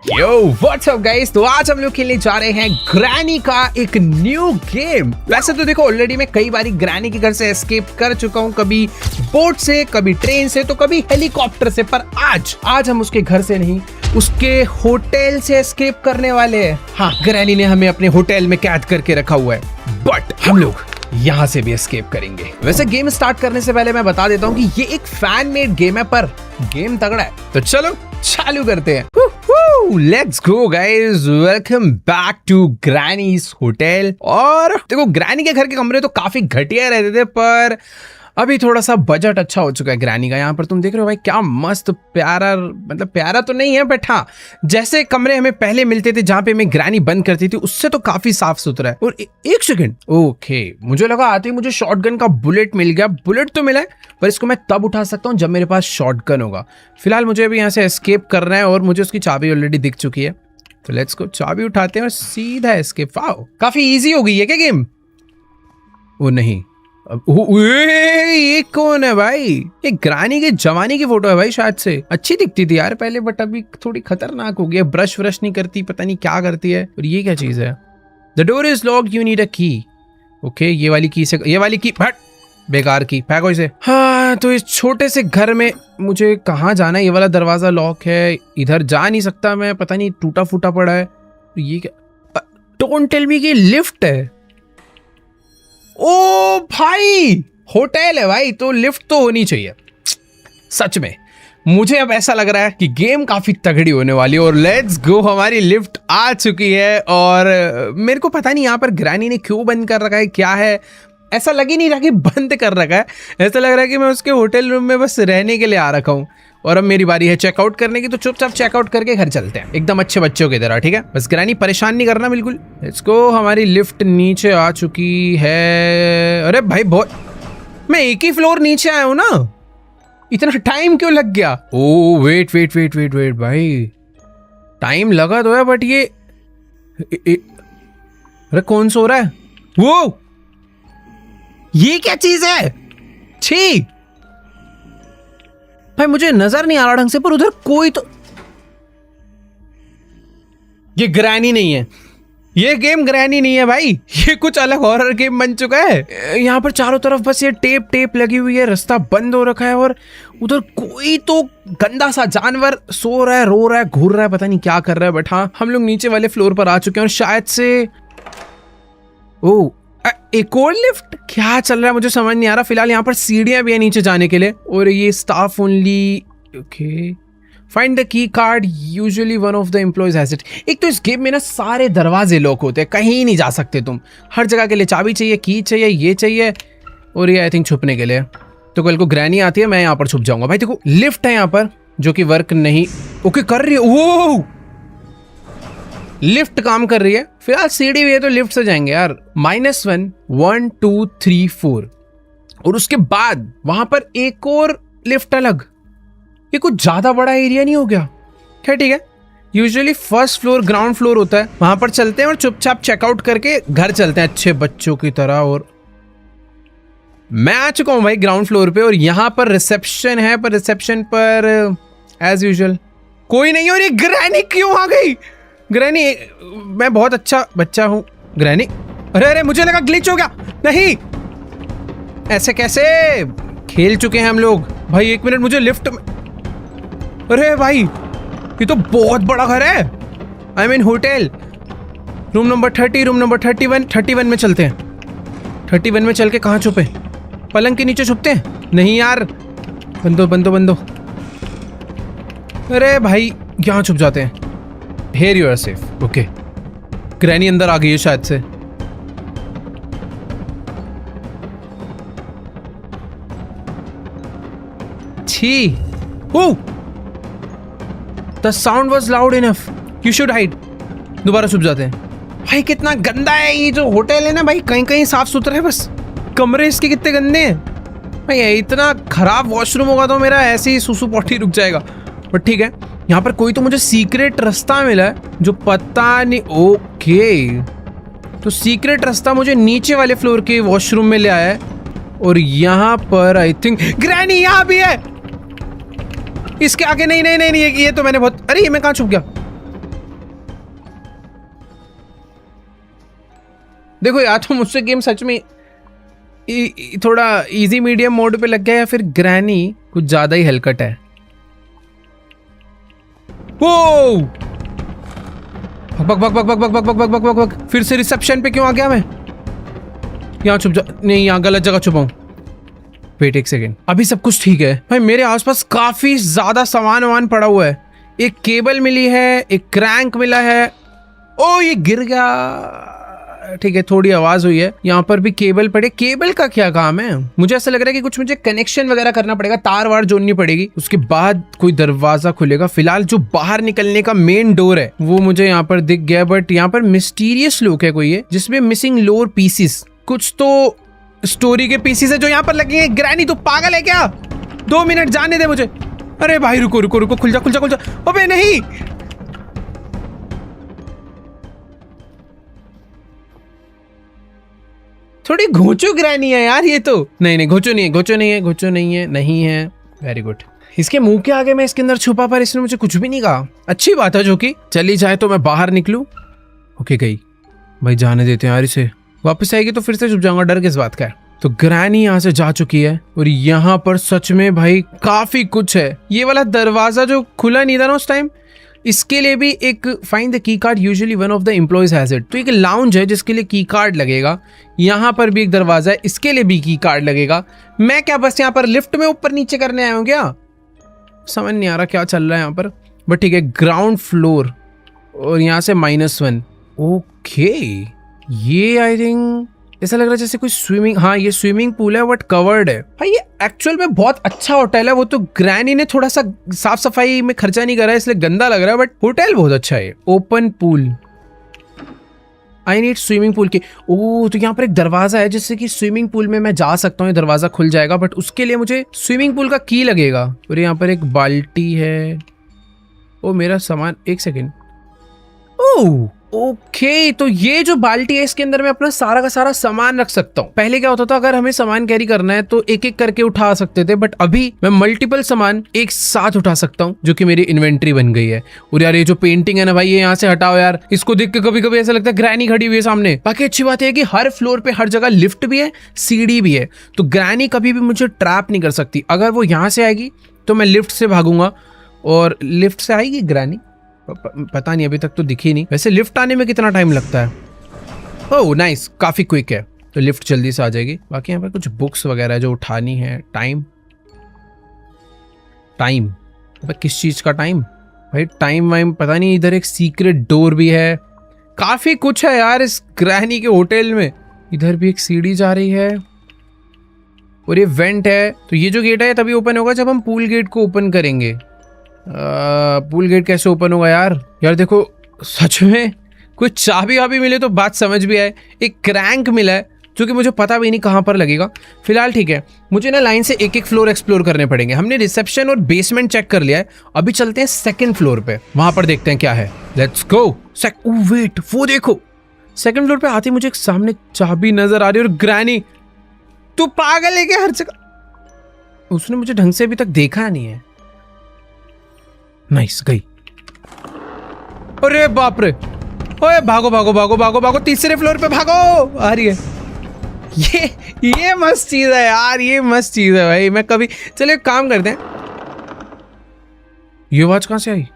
Yo what's up guys, तो आज हम लोग खेलने जा रहे हैं ग्रैनी का एक न्यू गेम। वैसे तो देखो ऑलरेडी मैं कई बारी ग्रैनी के घर से एस्केप कर चुका हूँ, कभी बोट से, कभी ट्रेन से, तो कभी हेलीकॉप्टर से, पर आज हम उसके घर से नहीं, उसके होटल से एस्केप करने वाले हैं। हाँ, ग्रैनी ने हमें अपने होटल में कैद करके रखा हुआ है, बट हम लोग यहाँ से भी एस्केप करेंगे। वैसे गेम स्टार्ट करने से पहले मैं बता देता हूँ कि ये एक फैन मेड गेम है, पर गेम तगड़ा है, तो चलो चालू करते हैं। Let's go guys, welcome back to granny's hotel. और देखो ग्रैनी के घर के कमरे तो काफी घटिया रहते थे, पर अभी थोड़ा सा बजट अच्छा हो चुका है ग्रैनी का। यहाँ पर तुम देख रहे हो भाई, क्या मस्त प्यारा, मतलब प्यारा तो नहीं है बट हाँ, जैसे कमरे हमें पहले मिलते थे जहाँ पे मैं ग्रैनी बंद करती थी, उससे तो काफी साफ सुथरा है। और एक सेकंड, ओके, मुझे लगा आते ही मुझे शॉटगन का बुलेट मिल गया। बुलेट तो मिला है, पर इसको मैं तब उठा सकता हूँ जब मेरे पास शॉटगन होगा। फिलहाल मुझे अभी यहाँ से एस्केप करना है और मुझे उसकी चाबी ऑलरेडी दिख चुकी है, तो लेट्स गो, चाबी उठाते हैं और सीधा एस्केप। वाओ, काफी इजी हो गई है क्या गेम? ओ नहीं, ये कौन है भाई? ये ग्रैनी के जमाने की फोटो है भाई, शायद से। अच्छी दिखती थी यार पहले, बट अभी थोड़ी खतरनाक हो गई है। ब्रश व्रश नहीं करती, पता नहीं क्या करती है। और ये क्या चीज है? The door is locked, you need अ की। ओके, ये वाली की से, ये वाली की हट, बेकार की, फेंको इसे। हाँ, तो इस छोटे से घर में मुझे कहाँ जाना है? ये वाला दरवाजा लॉक है, इधर जा नहीं सकता मैं, पता नहीं टूटा फूटा पड़ा है। ये क्या? डोंट टेल मी कि लिफ्ट है। ओ भाई, होटल है भाई, तो लिफ्ट तो होनी चाहिए। सच में मुझे अब ऐसा लग रहा है कि गेम काफी तगड़ी होने वाली है। और लेट्स गो, हमारी लिफ्ट आ चुकी है। और मेरे को पता नहीं यहाँ पर ग्रैनी ने क्यों बंद कर रखा है, क्या है, ऐसा लग ही नहीं रहा कि बंद कर रखा है। ऐसा लग रहा है कि मैं उसके होटल रूम में बस रहने के लिए आ रखा हूँ। और अब मेरी बारी है चेकआउट करने की, तो चुपचाप चेकआउट करके घर चलते हैं, एकदम अच्छे बच्चों की तरह, ठीक है? बस ग्रैनी परेशान नहीं करना बिल्कुल। इसको, हमारी लिफ्ट नीचे आ चुकी है। अरे भाई, बहुत, मैं एक ही फ्लोर नीचे आया हूँ ना, इतना टाइम क्यों लग गया? Oh wait wait wait wait wait भाई, टाइम लगा तो है, बट ये अरे कौन सो रहा है? वो ये क्या चीज है? छी भाई, मुझे नजर नहीं आ रहा ढंग से, पर उधर कोई तो, ये ग्रैनी नहीं है, ये गेम ग्रैनी नहीं है भाई, ये कुछ अलग हॉरर गेम बन चुका है। यहाँ पर चारों तरफ बस ये टेप लगी हुई है, रास्ता बंद हो रखा है, और उधर कोई तो गंदा सा जानवर सो रहा है, रो रहा है, घूर रहा है, पता नहीं क्या कर रहा है। बट हाँ, हम लोग नीचे वाले फ्लोर पर आ चुके हैं और शायद से ओ एक और लिफ्ट, क्या चल रहा है मुझे समझ नहीं आ रहा। फिलहाल यहाँ पर सीढ़ियां भी है नीचे जाने के लिए, और ये staff only. Okay, find the key card, usually one of the employees has it. एक तो इस गेम में ना सारे दरवाजे लॉक होते हैं, कहीं नहीं जा सकते तुम, हर जगह के लिए चाबी चाहिए, की चाहिए, ये चाहिए, और ये आई थिंक छुपने के लिए। तो कल को ग्रैनी आती है, मैं यहाँ पर छुप जाऊंगा। भाई देखो, लिफ्ट है यहाँ पर जो कि वर्क नहीं ओके कर रही है। वो लिफ्ट काम कर रही है। फिलहाल सीढ़ी भी है, तो लिफ्ट से जाएंगे यार। -1 1 2 3 4, और उसके बाद वहां पर एक और लिफ्ट अलग। ये कुछ ज्यादा बड़ा एरिया नहीं हो गया क्या? ठीक है, usually first floor ground floor होता है, वहां पर चलते हैं और चुपचाप चेकआउट करके घर चलते हैं अच्छे बच्चों की तरह। और मैं आ चुका हूं भाई ग्राउंड फ्लोर पे, और यहां पर रिसेप्शन है, पर रिसेप्शन पर एज यूजुअल कोई नहीं। और ये ग्रैनी क्यों आ गई? ग्रैनी, मैं बहुत अच्छा बच्चा हूँ ग्रैनी। अरे अरे, मुझे लगा ग्लिच हो गया। नहीं, ऐसे कैसे? खेल चुके हैं हम लोग भाई। एक मिनट, मुझे लिफ्ट में, अरे भाई ये तो बहुत बड़ा घर है। I mean hotel. Room number 30, room number 31 में चलते हैं। 31 में चल के कहाँ छुपे? पलंग के नीचे छुपते हैं? नहीं यार, बंदो। अरे भाई, यहाँ छुप जाते हैं। Here you are safe. Okay. Granny अंदर आ गई है शायद से। छी, oh! The sound was loud enough. You should hide. दोबारा छुप जाते हैं। भाई कितना गंदा है ये जो होटल है ना भाई, कहीं साफ सुथरा है, बस कमरे इसके कितने गंदे हैं भाई। इतना खराब वॉशरूम होगा तो मेरा ऐसे ही सुसु पॉटी रुक जाएगा। बट ठीक है, यहाँ पर कोई तो मुझे सीक्रेट रास्ता मिला है जो पता नहीं। ओके, तो सीक्रेट रास्ता मुझे नीचे वाले फ्लोर के वॉशरूम में ले आया है। और यहाँ पर आई थिंक ग्रैनी यहाँ भी है। इसके आगे नहीं नहीं नहीं, नहीं ये तो मैंने बहुत, अरे ये मैं कहाँ छुप गया? देखो या तो मुझसे गेम सच में थोड़ा इजी मीडियम मोड पे लग गया या फिर ग्रैनी कुछ ज्यादा ही हलकट है। वो बक बक बक बक बक बक बक बक बक बक बक, फिर से रिसेप्शन पे क्यों आ गया मैं? यहाँ छुप जा, नहीं यहाँ गलत जगह छुपाऊं। वेट एक सेकेंड, अभी सब कुछ ठीक है भाई। मेरे आसपास काफी ज्यादा सामान वामान पड़ा हुआ है। एक केबल मिली है, एक क्रैंक मिला है। ओ ये गिर गया, ठीक है थोड़ी आवाज हुई है। यहाँ पर भी केबल पड़े। केबल का क्या काम है? मुझे ऐसा लग रहा है कि कुछ मुझे कनेक्शन वगैरह करना पड़ेगा, तार वार जोड़नी पड़ेगी, उसके बाद कोई दरवाजा खुलेगा। फिलहाल जो बाहर निकलने का मेन डोर है वो मुझे यहाँ पर दिख गया, बट यहाँ पर मिस्टीरियस लुक है कोई है जिसमें मिसिंग लोअर पीसीस। कुछ तो स्टोरी के पीसीस है जो यहाँ पर लगेंगे। ग्रैनी तू पागल है क्या? 2 मिनट जाने दे मुझे। अरे भाई रुको रुको रुको, खुल जा खुल जा खुल जा। अबे नहीं, थोड़ी घोचो ग्रैनी है यार ये तो। नहीं नहीं घोचो नहीं है, घोचो नहीं है, घोचो नहीं है, नहीं है। Very good. इसके मुंह के आगे मैं इसके अंदर छुपा, पर इसने मुझे कुछ भी नहीं कहा। अच्छी बात है जो कि चली जाए तो मैं बाहर निकलूं। ओके गई भाई, जाने देते हैं यार इसे। वापस आएगी तो फिर से छुप जाऊंगा, डर किस बात का है। तो ग्रैनी यहाँ से जा चुकी है और यहाँ पर सच में भाई काफी कुछ है। ये वाला दरवाजा जो खुला नहीं था ना उस टाइम, इसके लिए भी एक find the key card, usually one of the employees has it. तो एक लाउंज है जिसके लिए की कार्ड लगेगा। यहाँ पर भी एक दरवाजा है, इसके लिए भी की कार्ड लगेगा। मैं क्या बस यहाँ पर लिफ्ट में ऊपर नीचे करने आया हूँ क्या? समझ नहीं आ रहा क्या चल रहा है यहाँ पर, बट ठीक है। ग्राउंड फ्लोर और यहाँ से -1। ओके ये आई थिंक ऐसा लग रहा है जैसे कोई स्विमिंग, हाँ ये स्विमिंग पूल है बट कवर्ड है। भाई ये एक्चुअल में बहुत अच्छा होटल है। वो तो ग्रैनी ने थोड़ा सा साफ सफाई में खर्चा नहीं करा है इसलिए गंदा लग रहा है, बट होटल बहुत अच्छा है। Open pool, I need swimming pool के। ओह तो यहाँ पर एक दरवाजा है जिससे कि स्विमिंग पूल में मैं जा सकता हूँ। ये दरवाजा खुल जाएगा, बट उसके लिए मुझे स्विमिंग पूल का की लगेगा। और यहाँ पर एक बाल्टी है। ओ मेरा सामान, एक सेकेंड। ओह ओके तो ये जो बाल्टी है इसके अंदर मैं अपना सारा का सारा सामान रख सकता हूँ। पहले क्या होता था, अगर हमें सामान कैरी करना है तो एक एक करके उठा सकते थे, बट अभी मैं मल्टीपल सामान एक साथ उठा सकता हूँ, जो कि मेरी इन्वेंट्री बन गई है। और यार ये जो पेंटिंग है ना भाई, ये यहाँ से हटाओ यार। इसको देख के कभी कभी ऐसा लगता है ग्रैनी खड़ी हुई है सामने। बाकी अच्छी बात है कि हर फ्लोर पे हर जगह लिफ्ट भी है, सीढ़ी भी है, तो ग्रैनी कभी भी मुझे ट्रैप नहीं कर सकती। अगर वो यहाँ से आएगी तो मैं लिफ्ट से भागूंगा, और लिफ्ट से आएगी ग्रैनी पता नहीं, अभी तक तो दिखी नहीं। वैसे लिफ्ट आने में कितना टाइम लगता है? ओह नाइस, काफी क्विक है, तो लिफ्ट जल्दी से आ जाएगी। बाकी यहाँ पर कुछ बुक्स वगैरह जो उठानी है। टाइम टाइम किस चीज का टाइम भाई? टाइम वाइम पता नहीं। इधर एक सीक्रेट डोर भी है, काफी कुछ है यार इस ग्रैनी के होटल में। इधर भी एक सीढ़ी जा रही है और ये वेंट है। तो ये जो गेट है तभी ओपन होगा जब हम पूल गेट को ओपन करेंगे। पूल गेट कैसे ओपन होगा यार? यार देखो सच में कोई चाबी वाबी मिले तो बात समझ भी आए। एक क्रैंक मिला है जो कि मुझे पता भी नहीं कहाँ पर लगेगा। फिलहाल ठीक है, मुझे ना लाइन से एक एक फ्लोर एक्सप्लोर करने पड़ेंगे। हमने रिसेप्शन और बेसमेंट चेक कर लिया है, अभी चलते हैं सेकंड फ्लोर पे, वहां पर देखते हैं क्या है। Let's go. वेट वो देखो, सेकंड फ्लोर पे आते मुझे एक सामने चाबी नजर आ रही है। और ग्रैनी तू पागल है क्या? हर जगह उसने मुझे ढंग से अभी तक देखा नहीं है। नाइस गई। अरे बाप रे, ओए भागो भागो भागो भागो भागो, तीसरे फ्लोर पे भागो। आ रही है। ये मस्त चीज है यार, ये मस्त चीज है भाई। मैं कभी, चलो एक काम करते हैं। ये आवाज कहां से आई?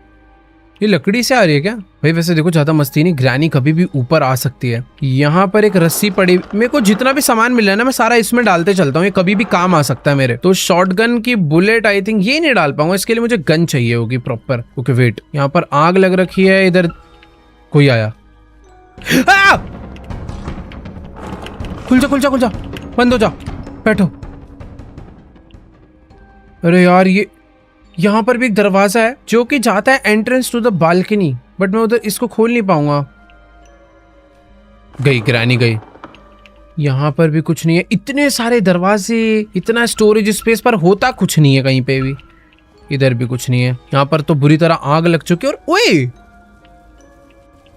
ये लकड़ी से आ रही है क्या भाई? वैसे देखो ज्यादा मस्ती नहीं, ग्रैनी कभी भी ऊपर आ सकती है। यहाँ पर एक रस्सी पड़ी, मेरे को जितना भी सामान मिला है ना मैं सारा इसमें डालते चलता हूँ, ये कभी भी काम आ सकता है मेरे। तो शॉटगन की बुलेट आई थिंक ये नहीं डाल पाऊंगा, इसके लिए मुझे गन चाहिए होगी प्रॉपर। ओके वेट, यहाँ पर आग लग रखी है। इधर कोई आया। खुल जा खुल जा खुल जा, बंद हो जा, बैठो। अरे यार ये यहाँ पर भी एक दरवाजा है जो कि जाता है entrance to the balcony, but मैं उधर इसको खोल नहीं पाऊंगा। गई ग्रैनी गई। यहाँ पर भी कुछ नहीं है। इतने सारे दरवाजे, इतना स्टोरेज स्पेस, पर होता कुछ नहीं है कहीं पे भी। इधर भी कुछ नहीं है। यहाँ पर तो बुरी तरह आग लग चुकी है। और ओए,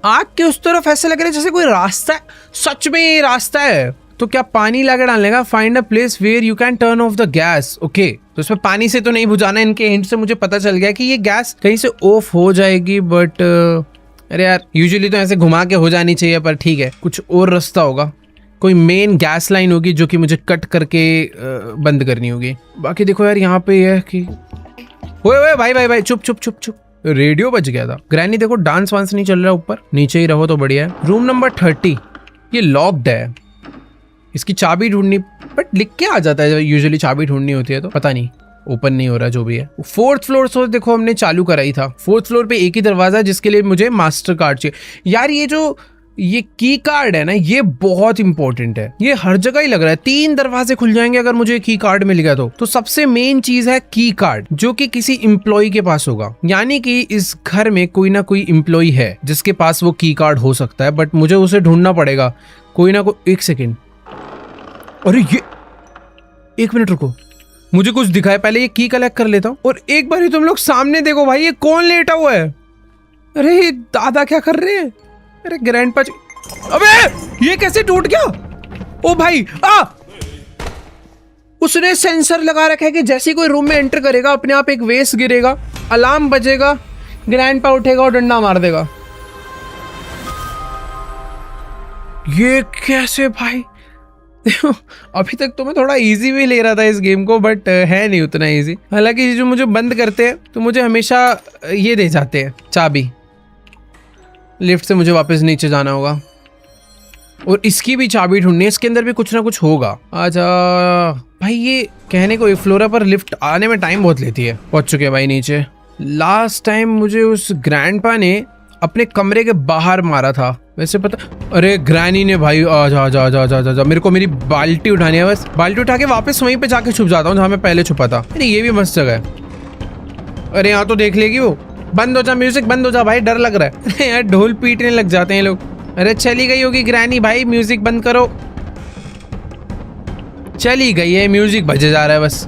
आग के उस तरफ ऐसा लग रहा है जैसे कोई रास्ता है। सच में ये रास्ता है। तो क्या पानी लाके डालने का? Find a place where you can turn off the gas. Okay, तो इसमें पानी से तो नहीं बुझाना। इनके हिंट से मुझे पता चल गया कि ये गैस कहीं से ऑफ हो जाएगी, बट अरे यार यूजुअली तो ऐसे घुमा के हो जानी चाहिए, पर ठीक है, कुछ और रास्ता होगा। कोई मेन गैस लाइन होगी जो कि मुझे कट करके बंद करनी होगी। बाकी देखो यार, यहाँ पे ये है कि ओए भाई भाई भाई, चुप चुप चुप चुप, रेडियो बज गया था। ग्रैनी देखो, डांस वांस नहीं चल रहा ऊपर, नीचे ही रहो तो बढ़िया है। रूम नंबर 30 ये लॉक्ड है, इसकी चाबी ढूंढनी, बट लिख के आ जाता है यूजुअली चाबी ढूंढनी होती है, तो पता नहीं ओपन नहीं हो रहा। जो भी है, 4th फ्लोर तो देखो हमने चालू कराई था। 4th फ्लोर पे एक ही दरवाजा है जिसके लिए मुझे मास्टर कार्ड चाहिए। यार ये की कार्ड है ना, ये बहुत इंपॉर्टेंट है। ये हर जगह ही लग रहा है। 3 दरवाजे खुल जाएंगे अगर मुझे की कार्ड मिल गया तो सबसे मेन चीज है की कार्ड, जो कि किसी एम्प्लॉय के पास होगा। यानी कि इस घर में कोई ना कोई एम्प्लॉय है जिसके पास वो की कार्ड हो सकता है, बट मुझे उसे ढूंढना पड़ेगा। कोई ना कोई। 1 सेकेंड, अरे ये 1 मिनट रुको, मुझे कुछ दिखाए, पहले ये की कलेक्ट कर लेता हूँ। और एक बार ही तुम लोग सामने देखो भाई, ये कौन लेटा हुआ है? अरे ये दादा क्या कर रहे हैं? अरे ग्रैंडपा, अबे ये कैसे टूट गया? ओ भाई उसने सेंसर लगा रखा है कि जैसे कोई रूम में एंटर करेगा अपने आप एक वेस्ट गिरेगा, अलार्म बजेगा, ग्रैंडपा उठेगा और डंडा मार देगा। ये कैसे भाई? अभी तक तो मैं थोड़ा इजी भी ले रहा था इस गेम को, बट है नहीं उतना इजी। हालांकि जो मुझे बंद करते हैं तो मुझे हमेशा ये दे जाते हैं चाबी। लिफ्ट से मुझे वापस नीचे जाना होगा और इसकी भी चाबी ढूंढनी है। इसके अंदर भी कुछ ना कुछ होगा। आजा भाई, ये कहने को फ्लोरा पर लिफ्ट आने में टाइम बहुत लेती है। पहुंच चुके हैं भाई नीचे। लास्ट टाइम मुझे उस ग्रैंडपा ने अपने कमरे के बाहर मारा था, वैसे पता। अरे ग्रैनी ने भाई, आजा आजा आजा आजा आजा, मेरे को मेरी बाल्टी उठानी है। बस बाल्टी उठा के वापस वहीं पे जाके छुप जाता हूँ जहाँ मैं पहले छुपा था। अरे ये भी मस्त जगह है। अरे यहाँ तो देख लेगी वो। बंद हो जा म्यूजिक, बंद हो जा भाई, डर लग रहा है। अरे यार ढोल पीटने लग जाते हैं लोग। अरे चली गई होगी ग्रैनी भाई, म्यूजिक बंद करो। चली गई है, म्यूजिक बजे जा रहा है बस।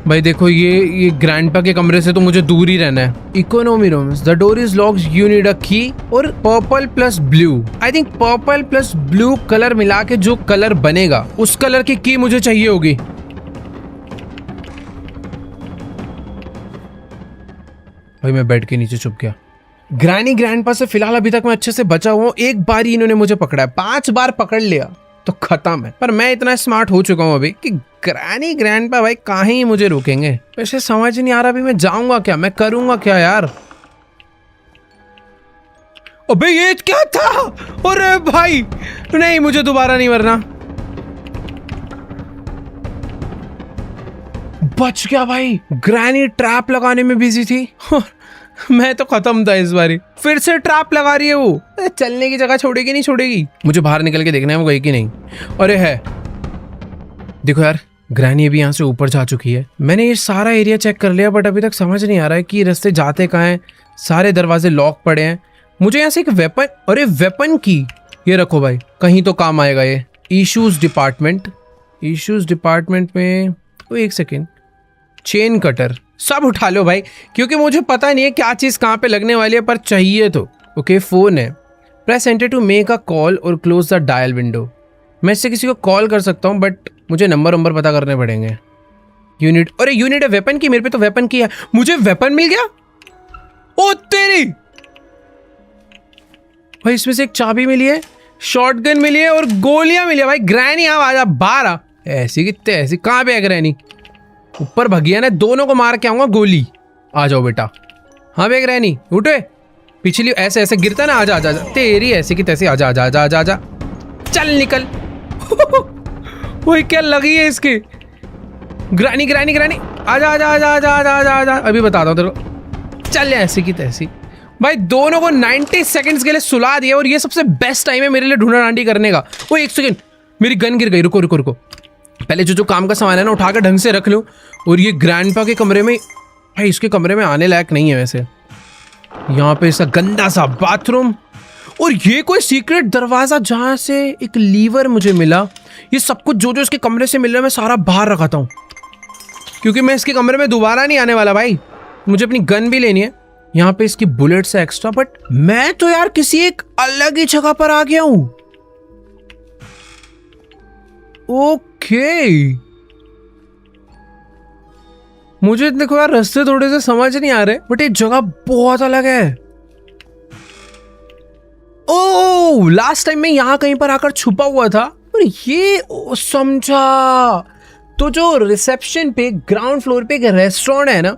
भाई देखो, ये ग्रैंडपा के कमरे से तो मुझे दूर ही रहना है। Economy rooms, the door is locked, you need अ की। और purple plus blue, I think purple plus blue colour मिला के जो कलर बनेगा उस कलर की की मुझे चाहिए होगी। भाई मैं बेड के नीचे छुप गया। ग्रैनी ग्रैंडपा से फिलहाल अभी तक मैं अच्छे से बचा हुआ हूँ। एक बार ही इन्होंने मुझे पकड़ा है, 5 बार पकड़ लिया तो खत्म है। पर मैं इतना स्मार्ट हो चुका हूँ अभी कि ग्रैनी ग्रैंडपा भाई कहाँ ही मुझे रोकेंगे। वैसे समझ नहीं आ रहा अभी मैं जाऊंगा क्या, मैं करूंगा क्या यार। अबे ये क्या था? अरे भाई नहीं, मुझे दोबारा नहीं मरना। बच गया भाई। ग्रैनी ट्रैप लगाने में बिजी थी मैं तो खत्म था इस बारी। फिर से ट्रैप लगा रही है वो। चलने की जगह छोड़ेगी नहीं छोड़ेगी। मुझे बाहर निकल के देखना है वो गई कि नहीं। अरे है, देखो यार ग्रैनी अभी यहाँ से ऊपर जा चुकी है। मैंने ये सारा एरिया चेक कर लिया, बट अभी तक समझ नहीं आ रहा है कि रास्ते जाते कहाँ हैं। सारे दरवाजे लॉक पड़े हैं। मुझे यहाँ से एक वेपन, अरे वेपन की, ये रखो भाई, कहीं तो काम आएगा ये। इश्यूज डिपार्टमेंट, इश्यूज डिपार्टमेंट में, तो 1 सेकेंड, चेन कटर सब उठा लो भाई, क्योंकि मुझे पता नहीं है क्या चीज़ कहाँ पे लगने वाली है, पर चाहिए तो। ओके, फोन है। Press enter to make a call और क्लोज द डायल विंडो। मैं इससे किसी को कॉल कर सकता हूँ, बट मुझे नंबर पता करने पड़ेंगे। यूनिट, अरे यूनिट है वेपन की, मेरे पे तो वेपन की है। मुझे वेपन मिल गया। ओ तेरी भाई, इसमें से एक चाबी मिली है, शॉटगन मिली है और गोलियां मिली है। भाई ग्रैनी अब आजा बाहर आ। ऐसी कितने ऐसी, कहाँ पे है ग्रैनी? ऊपर भगिया ने, दोनों को मार के आऊंगा गोली। आ जाओ बेटा। हाँ बे ग्रैनी उठे, पिछली ऐसे ऐसे गिरता ना, आजा आजा, तेरी ऐसी की तैसी, आजा आजा आजा आजा आजा, चल निकल। वही क्या लगी है इसकी। ग्रैनी ग्रैनी ग्रैनी, आजा आजा आजा आजा आजा आजा आजा, अभी बताता हूँ तेरे को। चल ऐसी की तैसी। भाई दोनों को 90 सेकंड्स के लिए सुला दिया, और ये सबसे बेस्ट टाइम है मेरे लिए ढूंढा डांडी करने का। वो 1 सेकंड, मेरी गन गिर गई। रुको रुको रुको, पहले जो काम का सामान है ना उठा कर ढंग से रख लूं। और ये ग्रैंडपा के कमरे में, भाई इसके कमरे में आने लायक नहीं है वैसे। यहाँ पे इसका गंदा सा बाथरूम, और ये कोई सीक्रेट दरवाजा जहां से एक लीवर मुझे मिला। ये सब कुछ जो जो इसके कमरे से मिल रहा है मैं सारा बाहर रखाता हूँ, क्योंकि मैं इसके कमरे में दोबारा नहीं आने वाला भाई। मुझे अपनी गन भी लेनी है। यहाँ पे इसकी बुलेट्स है एक्स्ट्रा, बट मैं तो यार किसी एक अलग ही जगह पर आ गया हूँ। ओके, मुझे देखो यार रास्ते थोड़े से समझ नहीं आ रहे, बट ये जगह बहुत अलग है। ओह, लास्ट टाइम मैं यहाँ कहीं पर आकर छुपा हुआ था और ये समझा। तो जो रिसेप्शन पे ग्राउंड फ्लोर पे एक रेस्टोरेंट है ना,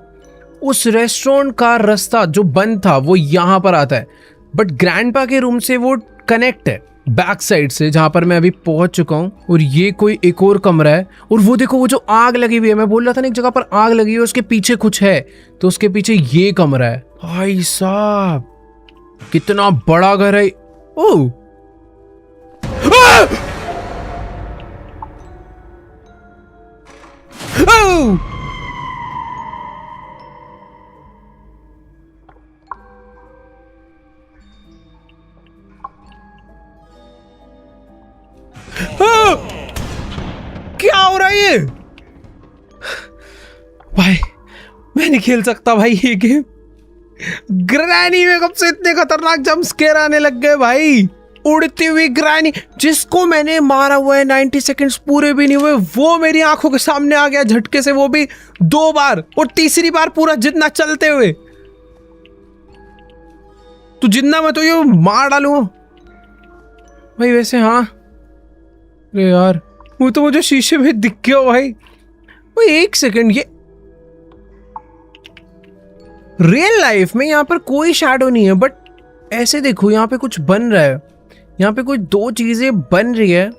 उस रेस्टोरेंट का रास्ता जो बंद था वो यहाँ पर आता है, बट ग्रैंडपा के रूम से वो कनेक्ट है बैक साइड से, जहां पर मैं अभी पहुंच चुका हूं। और ये कोई एक और कमरा है। और वो देखो, वो जो आग लगी हुई है, मैं बोल रहा था ना एक जगह पर आग लगी हुई है, उसके पीछे कुछ है, तो उसके पीछे ये कमरा है। भाई साहब, कितना बड़ा घर है। ओह, क्या हो रहा है ये? भाई मैं नहीं खेल सकता भाई ये गेम। ग्रैनी में कब से इतने खतरनाक जंप स्केयर आने लग गए भाई। उड़ती हुई ग्रैनी, जिसको मैंने मारा हुआ है 90 सेकंड्स पूरे भी नहीं हुए, वो मेरी आंखों के सामने आ गया झटके से, वो भी 2 बार, और तीसरी बार पूरा जितना चलते हुए। तू जितना मैं तो ये मार डालूंगा भाई। वैसे हाँ, अरे यार वो तो मुझे शीशे में दिख गया भाई। वो एक सेकंड, ये रियल लाइफ में यहाँ पर कोई शैडो नहीं है, बट ऐसे देखो यहाँ पे कुछ बन रहा है। यहाँ पे कुछ 2 चीजें बन रही है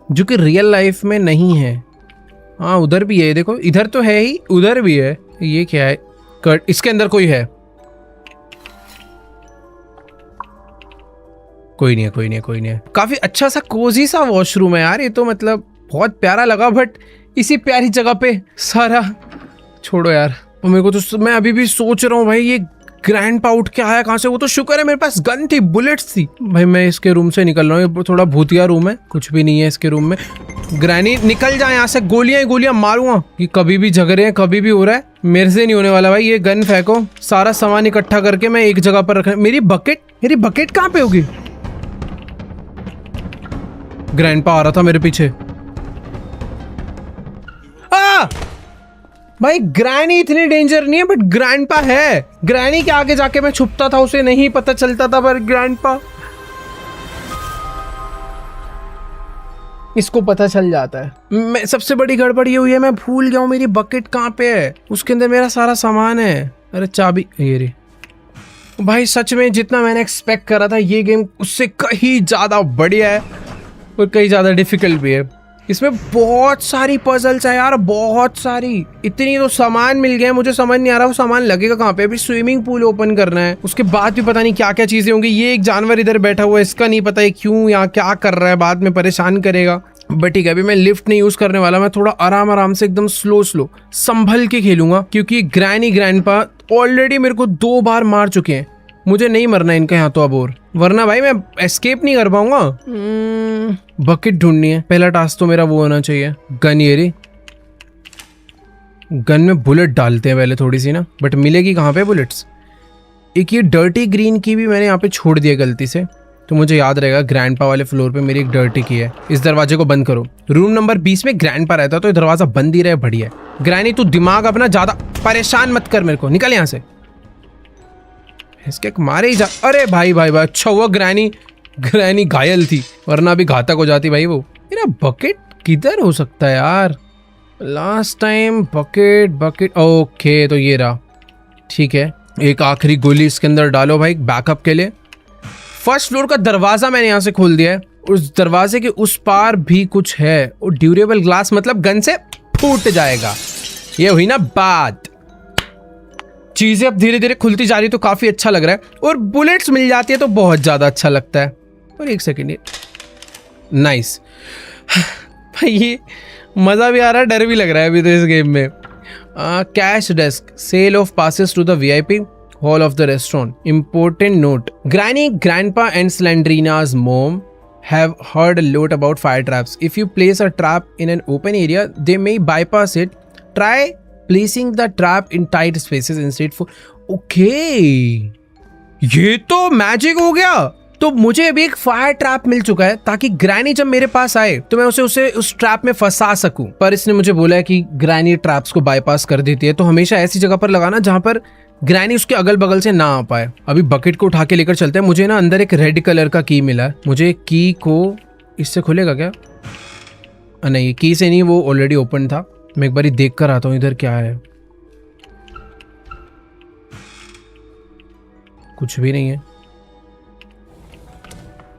जो कि रियल लाइफ में नहीं है। हाँ, उधर भी है, देखो इधर तो है ही, उधर भी है। ये क्या है? कट, इसके अंदर कोई है? कोई नहीं है, कोई नहीं है, कोई नहीं है। काफी अच्छा सा कोजी सा वॉशरूम है यार, ये तो मतलब बहुत प्यारा लगा। बट इसी प्यारी जगह पे सारा छोड़ो यार। और मेरे को तो, मैं अभी भी सोच रहा हूँ भाई, ये ग्रैंडपा उठ के आया कहाँ से? वो तो शुक्र है मेरे पास गन थी, बुलेट्स थी। भाई मैं इसके रूम से निकल रहा हूँ, ये थोड़ा भूतिया रूम है, कुछ भी नहीं है इसके रूम में। ग्रैनी निकल जाए यहाँ से, गोलियां ही गोलियां मारूंगा। कि कभी भी झगड़े हैं, कभी भी हो रहा है, मेरे से नहीं होने वाला भाई। ये गन फेंको, सारा सामान इकट्ठा करके मैं एक जगह पर रखना। मेरी बकेट कहाँ पे होगी? ग्रैंडपा आ रहा था मेरे पीछे। भाई ग्रैनी इतनी डेंजर नहीं है, बट ग्रैंडपा है। ग्रैनी के आगे जाके मैं छुपता था, उसे नहीं पता चलता था, पर ग्रैंडपा, इसको पता चल जाता है। मैं, सबसे बड़ी गड़बड़ ये हुई है, मैं भूल गया हूँ मेरी बकेट कहाँ पे है। उसके अंदर मेरा सारा सामान है। अरे चाबी ये रे। भाई सच में जितना मैंने एक्सपेक्ट करा था, ये गेम उससे कहीं ज्यादा बढ़िया है और कहीं ज्यादा डिफिकल्ट भी है। इसमें बहुत सारी पजल्स है यार, बहुत सारी। इतनी तो सामान मिल गए, मुझे समझ नहीं आ रहा वो सामान लगेगा कहाँ पे। अभी स्विमिंग पूल ओपन करना है, उसके बाद भी पता नहीं क्या क्या चीजें होंगी। ये एक जानवर इधर बैठा हुआ है, इसका नहीं पता है क्यों यहाँ क्या कर रहा है, बाद में परेशान करेगा। बट ठीक है, अभी मैं लिफ्ट नहीं यूज करने वाला, मैं थोड़ा आराम से एकदम स्लो संभल के खेलूंगा, क्योंकि ग्रैनी ग्रैंडपा ऑलरेडी मेरे को 2 बार मार चुके हैं। मुझे नहीं मरना इनके हाथों अब, और वरना भाई मैं एस्केप नहीं कर पाऊंगा। बकेट ढूंढनी है, पहला टास्क तो मेरा वो होना चाहिए। गन, ये रे गन में बुलेट डालते हैं पहले थोड़ी सी ना, बट मिलेगी कहाँ पे बुलेट्स? एक ये डर्टी ग्रीन की भी मैंने यहाँ पे छोड़ दिया गलती से, तो मुझे याद रहेगा। ग्रैंडपा वाले फ्लोर पे मेरी एक डर्टी की है। इस दरवाजे को बंद करो। रूम नंबर 20 में ग्रैंडपा रहता, तो ये दरवाजा बंद ही रहे, बढ़िया। ग्रैनी तू दिमाग अपना ज्यादा परेशान मत कर मेरे को, निकल यहाँ से। इसके मारे ही जा। अरे भाई भाई भाई, अच्छा हुआ ग्रैनी घायल थी, वरना भी घातक हो जाती भाई वो। मेरा बकेट किधर हो सकता है यार? लास्ट टाइम बकेट ओके, तो ये रहा। ठीक है, एक आखिरी गोली इसके अंदर डालो भाई बैकअप के लिए। फर्स्ट फ्लोर का दरवाजा मैंने यहाँ से खोल दिया है, उस दरवाजे के उस पार भी कुछ है। और ड्यूरेबल ग्लास मतलब गन से फूट जाएगा। ये हुई ना बात। चीजें अब धीरे धीरे खुलती जा रही, तो काफी अच्छा लग रहा है। और बुलेट्स मिल जाती है तो बहुत ज्यादा अच्छा लगता है। और एक सेकेंड, नाइस भाई, ये मजा भी आ रहा है, डर भी लग रहा है अभी तो इस गेम में। Cash desk, sell off passes to the VIP hall of the restaurant. Important note: Granny, Grandpa, and Slendrina's mom have heard a lot about fire traps. If you place a trap in an open area, they may bypass it. Try placing the trap in tight spaces instead. For okay, ये तो magic हो गया। तो मुझे अभी एक fire trap मिल चुका है ताकि ग्रैनी जब मेरे पास आए तो मैं उसे उस ट्रैप में फंसा सकूं। पर इसने मुझे बोला है कि ग्रैनी ट्रैप्स को बाईपास कर देती है, तो हमेशा ऐसी जगह पर लगाना जहां पर ग्रैनी उसके अगल बगल से ना आ पाए। अभी बकेट को उठा के लेकर चलते हैं। मुझे ना अंदर एक रेड कलर का की मिला है, मुझे की को इससे खुलेगा क्या? नहीं, की से नहीं, वो ऑलरेडी ओपन था। मैं एक बार देख कर आता हूँ इधर क्या है। कुछ भी नहीं है।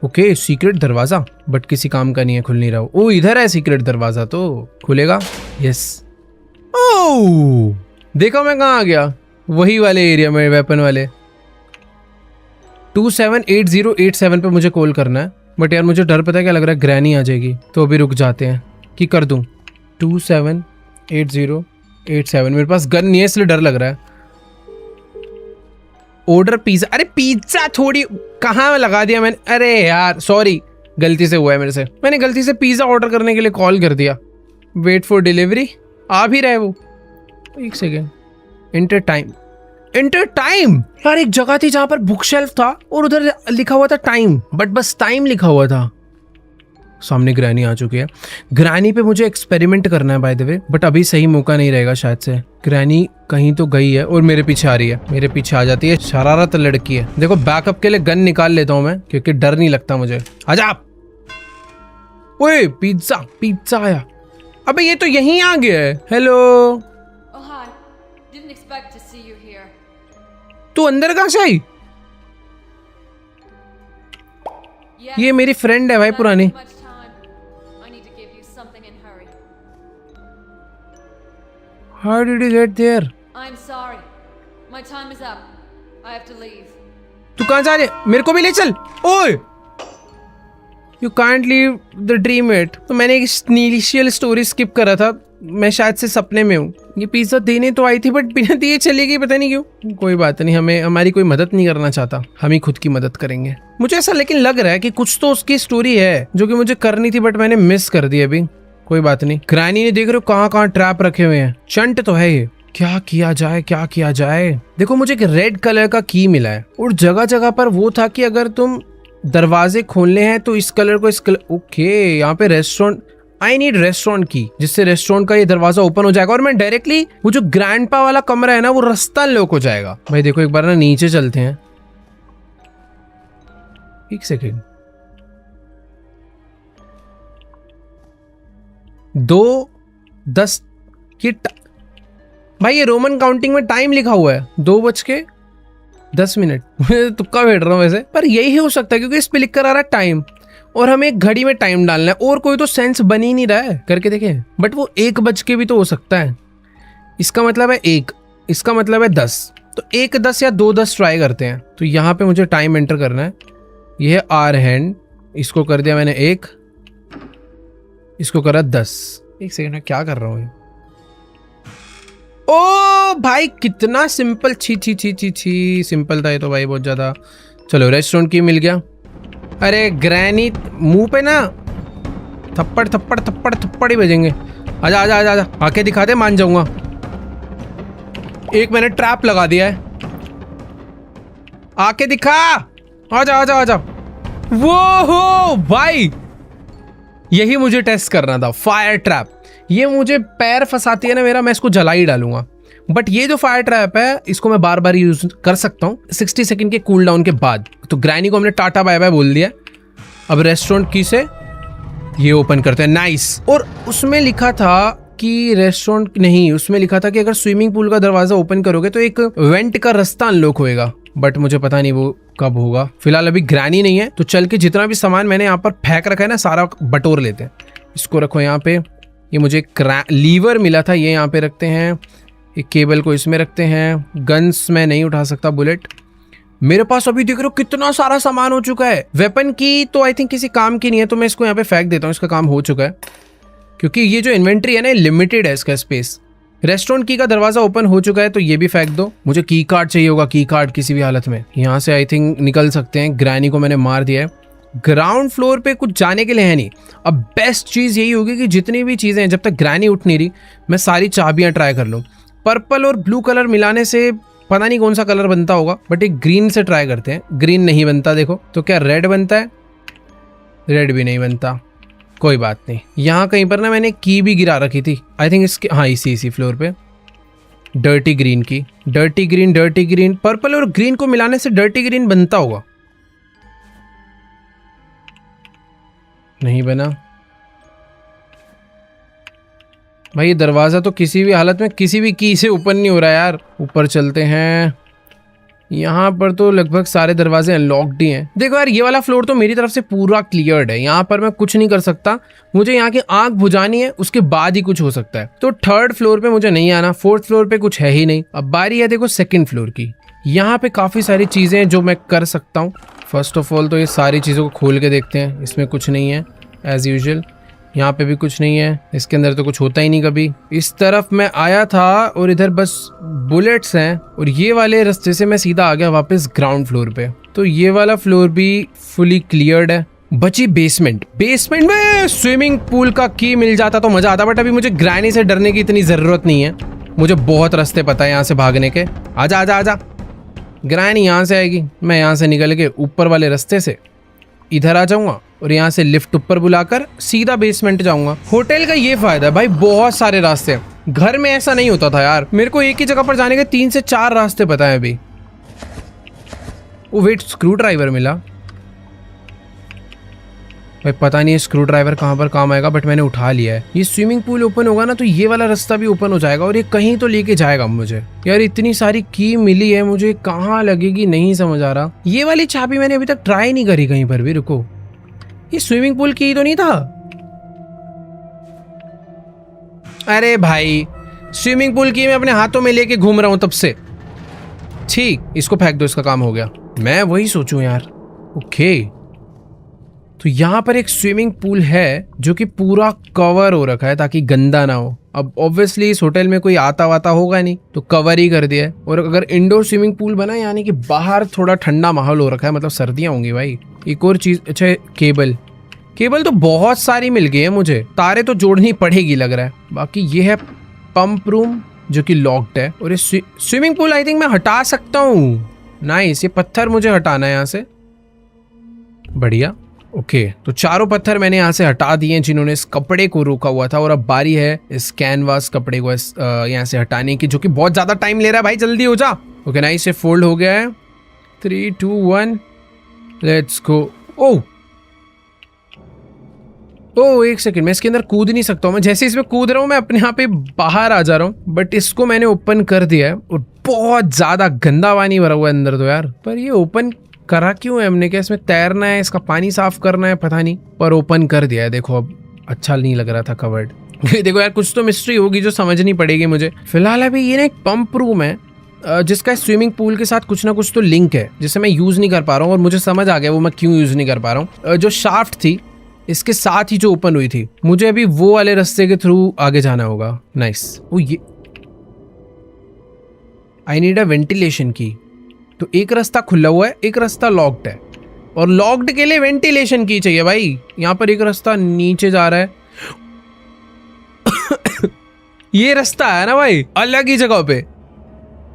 ओके, सीक्रेट दरवाजा, बट किसी काम का नहीं है, खुल नहीं रहा। ओ इधर है सीक्रेट दरवाजा, तो खुलेगा। यस। ओह देखो मैं कहाँ आ गया, वही वाले एरिया में, वेपन वाले। 278087 पे मुझे कॉल करना है। बट यार मुझे डर पता है क्या लग रहा है, ग्रैनी आ जाएगी। तो अभी रुक जाते हैं कि कर दूं। 278087 मेरे पास गन नहीं है इसलिए डर लग रहा है। Order pizza. अरे पिज्जा थोड़ी कहाँ लगा दिया मैंने। अरे यार सॉरी, गलती से हुआ है मेरे से। मैंने गलती से पिज्जा ऑर्डर करने के लिए कॉल कर दिया। Wait for delivery. आ भी रहा है वो। एक second. Inter time. Inter time यार, एक जगह थी जहां पर बुक शेल्फ था और उधर लिखा हुआ था टाइम, बट बस टाइम लिखा हुआ था। सामने ग्रैनी आ चुकी है। ग्रैनी पे मुझे एक्सपेरिमेंट करना है बाय द वे, बट अभी सही मौका नहीं रहेगा शायद से। ग्रैनी कहीं तो गई है और मेरे पीछे आ रही है, मेरे पीछे आ जाती है। शरारत लड़की है। देखो बैकअप के लिए गन निकाल लेता हूं मैं, क्योंकि डर नहीं लगता मुझे। आजा। ओए पिज्जा, पिज्जा आया। अबे ये तो यहीं आ गया है। हेलो। तू अंदर कहाँ से आई? ये मेरी फ्रेंड है भाई पुरानी। How did you get there? I'm sorry. My time is up. I have to leave. तू कहाँ जा रही है? मेरे को भी ले चल। ओए! You can't leave the dream yet. तो मैंने एक इनिशियल स्टोरी स्किप करा था। मैं शायद से सपने में हूँ। ये पिज्जा देने तो आई थी बट बिना दिए चली गई, पता नहीं क्यों। कोई बात नहीं, हमारी कोई मदद नहीं करना चाहता, हम ही खुद की मदद करेंगे। मुझे ऐसा लेकिन लग रहा है कि कुछ तो उसकी स्टोरी है जो कि मुझे करनी थी बट मैंने मिस कर दी अभी। कोई बात नहीं। ग्रैनी ने देख रहे हो कहाँ कहाँ ट्रैप रखे हुए हैं। चंट तो है ये। क्या किया जाए, क्या किया जाए। देखो मुझे एक रेड कलर का की मिला है और जगह जगह पर वो था कि अगर तुम दरवाजे खोलने हैं तो इस कलर को इस कलर। ओके यहाँ पे रेस्टोरेंट। आई नीड रेस्टोरेंट की, जिससे रेस्टोरेंट का ये दरवाजा ओपन हो जाएगा और मैं डायरेक्टली वो जो ग्रैंडपा वाला कमरा है ना वो रास्ता लॉक हो जाएगा। भाई देखो एक बार ना नीचे चलते हैं। एक सेकेंड। 2:10 ये भाई ये रोमन काउंटिंग में टाइम लिखा हुआ है 2:10। मैं तुक्का बैठ रहा हूँ वैसे, पर यही हो सकता है क्योंकि इस पे लिख कर आ रहा है टाइम और हमें एक घड़ी में टाइम डालना है और कोई तो सेंस बन ही नहीं रहा है। करके देखें, बट वो 1 बज के भी तो हो सकता है। इसका मतलब है 1, इसका मतलब है 10, तो 1:10 या 2:10 ट्राई करते हैं। तो यहाँ पे मुझे टाइम एंटर करना है। ये है आर हैंड, इसको कर दिया मैंने 1, इसको करा 10। एक सेकंड में क्या कर रहा हूँ। ओ भाई कितना सिंपल। छी छी छी छी छी सिंपल था ये तो भाई बहुत ज्यादा। चलो रेस्टोरेंट की मिल गया। अरे ग्रैनी मुंह पे ना थप्पड़ थप्पड़ थप्पड़ थप्पड़ ही बजेंगे। आजा आजा आजा आजा, आके दिखा दे, मान जाऊंगा। एक मैंने ट्रैप लगा दिया है, आके दिखा। आजा आजा आजा। वो हो भाई, यही मुझे टेस्ट करना था। फायर ट्रैप, ये मुझे पैर फंसाती है ना मेरा, मैं इसको जला ही डालूंगा। बट ये जो फायर ट्रैप है इसको मैं बार बार यूज कर सकता हूँ 60 सेकंड के कूल डाउन के बाद। तो ग्रैनी को हमने टाटा बाय बाय बोल दिया। अब रेस्टोरेंट की से ये ओपन करते हैं। नाइस। और उसमें लिखा था कि रेस्टोरेंट नहीं, उसमें लिखा था कि अगर स्विमिंग पूल का दरवाजा ओपन करोगे तो एक वेंट का रास्ता अनलॉक होएगा, बट मुझे पता नहीं वो कब होगा। फिलहाल अभी ग्रैनी नहीं है तो चल के जितना भी सामान मैंने यहाँ पर फेंक रखा है ना सारा बटोर लेते हैं। इसको रखो यहाँ पे। ये मुझे लीवर मिला था, ये यहाँ पे रखते हैं। एक केबल को इसमें रखते हैं। गन्स मैं नहीं उठा सकता, बुलेट। मेरे पास अभी देख रहे हो कितना सारा सामान हो चुका है। वेपन की तो आई थिंक किसी काम की नहीं है तो मैं इसको यहाँ पे फेंक देता हूँ, इसका काम हो चुका है। क्योंकि ये जो इन्वेंट्री है ना लिमिटेड है इसका स्पेस। रेस्टोरेंट की का दरवाजा ओपन हो चुका है तो ये भी फेंक दो। मुझे की कार्ड चाहिए होगा, की कार्ड किसी भी हालत में। यहाँ से आई थिंक निकल सकते हैं। ग्रैनी को मैंने मार दिया है। ग्राउंड फ्लोर पे कुछ जाने के लिए है नहीं। अब बेस्ट चीज़ यही होगी कि जितनी भी चीज़ें हैं जब तक ग्रैनी उठ नहीं रही मैं सारी चाबियाँ ट्राई कर लूँ। पर्पल और ब्लू कलर मिलाने से पता नहीं कौन सा कलर बनता होगा, बट एक ग्रीन से ट्राई करते हैं। ग्रीन नहीं बनता देखो, तो क्या रेड बनता है? रेड भी नहीं बनता, कोई बात नहीं। यहाँ कहीं पर ना मैंने की भी गिरा रखी थी, आई थिंक इसके, हाँ इसी फ्लोर पे। डर्टी ग्रीन की, डर्टी ग्रीन, पर्पल और ग्रीन को मिलाने से डर्टी ग्रीन बनता होगा। नहीं बना भाई, ये दरवाजा तो किसी भी हालत में किसी भी की से ओपन नहीं हो रहा यार। ऊपर चलते हैं, यहाँ पर तो लगभग सारे दरवाजे अनलॉक्ड ही हैं। देखो यार, ये वाला फ्लोर तो मेरी तरफ से पूरा क्लियर्ड है, यहाँ पर मैं कुछ नहीं कर सकता। मुझे यहाँ की आंख बुझानी है, उसके बाद ही कुछ हो सकता है। तो थर्ड फ्लोर पे मुझे नहीं आना, फोर्थ फ्लोर पे कुछ है ही नहीं। अब बारी है देखो सेकंड फ्लोर की। यहाँ पे काफी सारी चीजें हैं जो मैं कर सकता हूँ। फर्स्ट ऑफ ऑल तो ये सारी चीजों को खोल के देखते हैं, इसमें कुछ नहीं है एज यूजुअल। यहाँ पे भी कुछ नहीं है, इसके अंदर तो कुछ होता ही नहीं कभी। इस तरफ मैं आया था और इधर बस बुलेट्स हैं, और ये वाले रास्ते से मैं सीधा आ गया वापस ग्राउंड फ्लोर पे। तो ये वाला फ्लोर भी फुली क्लियर्ड है। बची बेसमेंट। बेसमेंट में स्विमिंग पूल का की मिल जाता तो मजा आता, बट अभी मुझे ग्रैनी से डरने की इतनी जरूरत नहीं है। मुझे बहुत रास्ते पता है यहाँ से भागने के। आजा आजा आजा, ग्रैनी यहाँ से आएगी, मैं यहाँ से निकल के ऊपर वाले रास्ते से इधर आ जाऊंगा और यहाँ से लिफ्ट ऊपर बुलाकर सीधा बेसमेंट जाऊंगा। होटल का ये फायदा है भाई, बहुत सारे रास्ते हैं। घर में ऐसा नहीं होता था यार, मेरे को एक ही जगह पर जाने के 3 से 4 रास्ते पता है अभी। ओ वेट, स्क्रू ड्राइवर मिला भाई। पता नहीं स्क्रू ड्राइवर कहाँ पर काम आएगा, बट मैंने उठा लिया है। ये स्विमिंग पूल ओपन होगा ना तो ये वाला रास्ता भी ओपन हो जाएगा, और ये कहीं तो लेके जाएगा मुझे। यार इतनी सारी की मिली है, मुझे कहाँ लगेगी नहीं समझ आ रहा। ये वाली चाबी मैंने अभी तक ट्राई नहीं करी कहीं पर भी। रुको, ये स्विमिंग पूल की तो नहीं था? अरे भाई, स्विमिंग पूल की मैं अपने हाथों में लेके घूम रहा हूं तब से। ठीक, इसको फेंक दो, इसका काम हो गया। मैं वही सोचूं यार। ओके, तो यहाँ पर एक स्विमिंग पूल है जो कि पूरा कवर हो रखा है ताकि गंदा ना हो। अब ऑब्वियसली इस होटल में कोई आता वाता होगा नहीं, तो कवर ही कर दिया है। और अगर इंडोर स्विमिंग पूल बना, यानी कि बाहर थोड़ा ठंडा माहौल हो रखा है, मतलब सर्दियां होंगी भाई। एक और चीज, अच्छा केबल तो बहुत सारी मिल गई है मुझे, तारे तो जोड़नी पड़ेगी लग रहा है। बाकी ये है पंप रूम जो कि लॉक्ड है, और ये स्विमिंग पूल आई थिंक मैं हटा सकता हूँ। नाइस, ये पत्थर मुझे हटाना है यहाँ से। बढ़िया, ओके, तो चारों पत्थर मैंने यहाँ से हटा दिए जिन्होंने इस कपड़े को रोका हुआ था, और अब बारी है इस कैनवास कपड़े को यहाँ से हटाने की, जो कि बहुत ज्यादा टाइम ले रहा है भाई। जल्दी हो जा। ओके नाइस, ये फोल्ड हो गया है। 3 2 1 लेट्स गो। ओ एक सेकंड, मैं इसके अंदर कूद नहीं सकता हूँ। मैं जैसे इसमें कूद रहा हूँ मैं अपने यहाँ पे बाहर आ जा रहा हूँ, बट इसको मैंने ओपन कर दिया है, और बहुत ज्यादा गंदा पानी भरा हुआ है अंदर तो यार। पर ये ओपन करा क्यों है हमने? क्या इसमें तैरना है, इसका पानी साफ करना है, पता नहीं, पर ओपन कर दिया है। देखो अब अच्छा नहीं लग रहा था कवर्ड। देखो यार, कुछ तो मिस्ट्री होगी जो समझनी पड़ेगी मुझे। फिलहाल अभी ये ना एक पंप रूम है जिसका स्विमिंग पूल के साथ कुछ ना कुछ तो लिंक है, जिसे मैं यूज नहीं कर पा रहा हूँ, और मुझे समझ आ गया वो मैं क्यों यूज नहीं कर पा रहा हूँ। जो शाफ्ट थी इसके साथ ही जो ओपन हुई थी, मुझे अभी वो वाले रास्ते के थ्रू आगे जाना होगा। नाइस। ओ ये आई नीड अ वेंटिलेशन की। तो एक रास्ता खुला हुआ है, एक रास्ता लॉक्ड है, और लॉक्ड के लिए वेंटिलेशन की चाहिए भाई। यहाँ पर एक रास्ता नीचे जा रहा है। ये रास्ता है ना भाई, अलग ही जगह पे।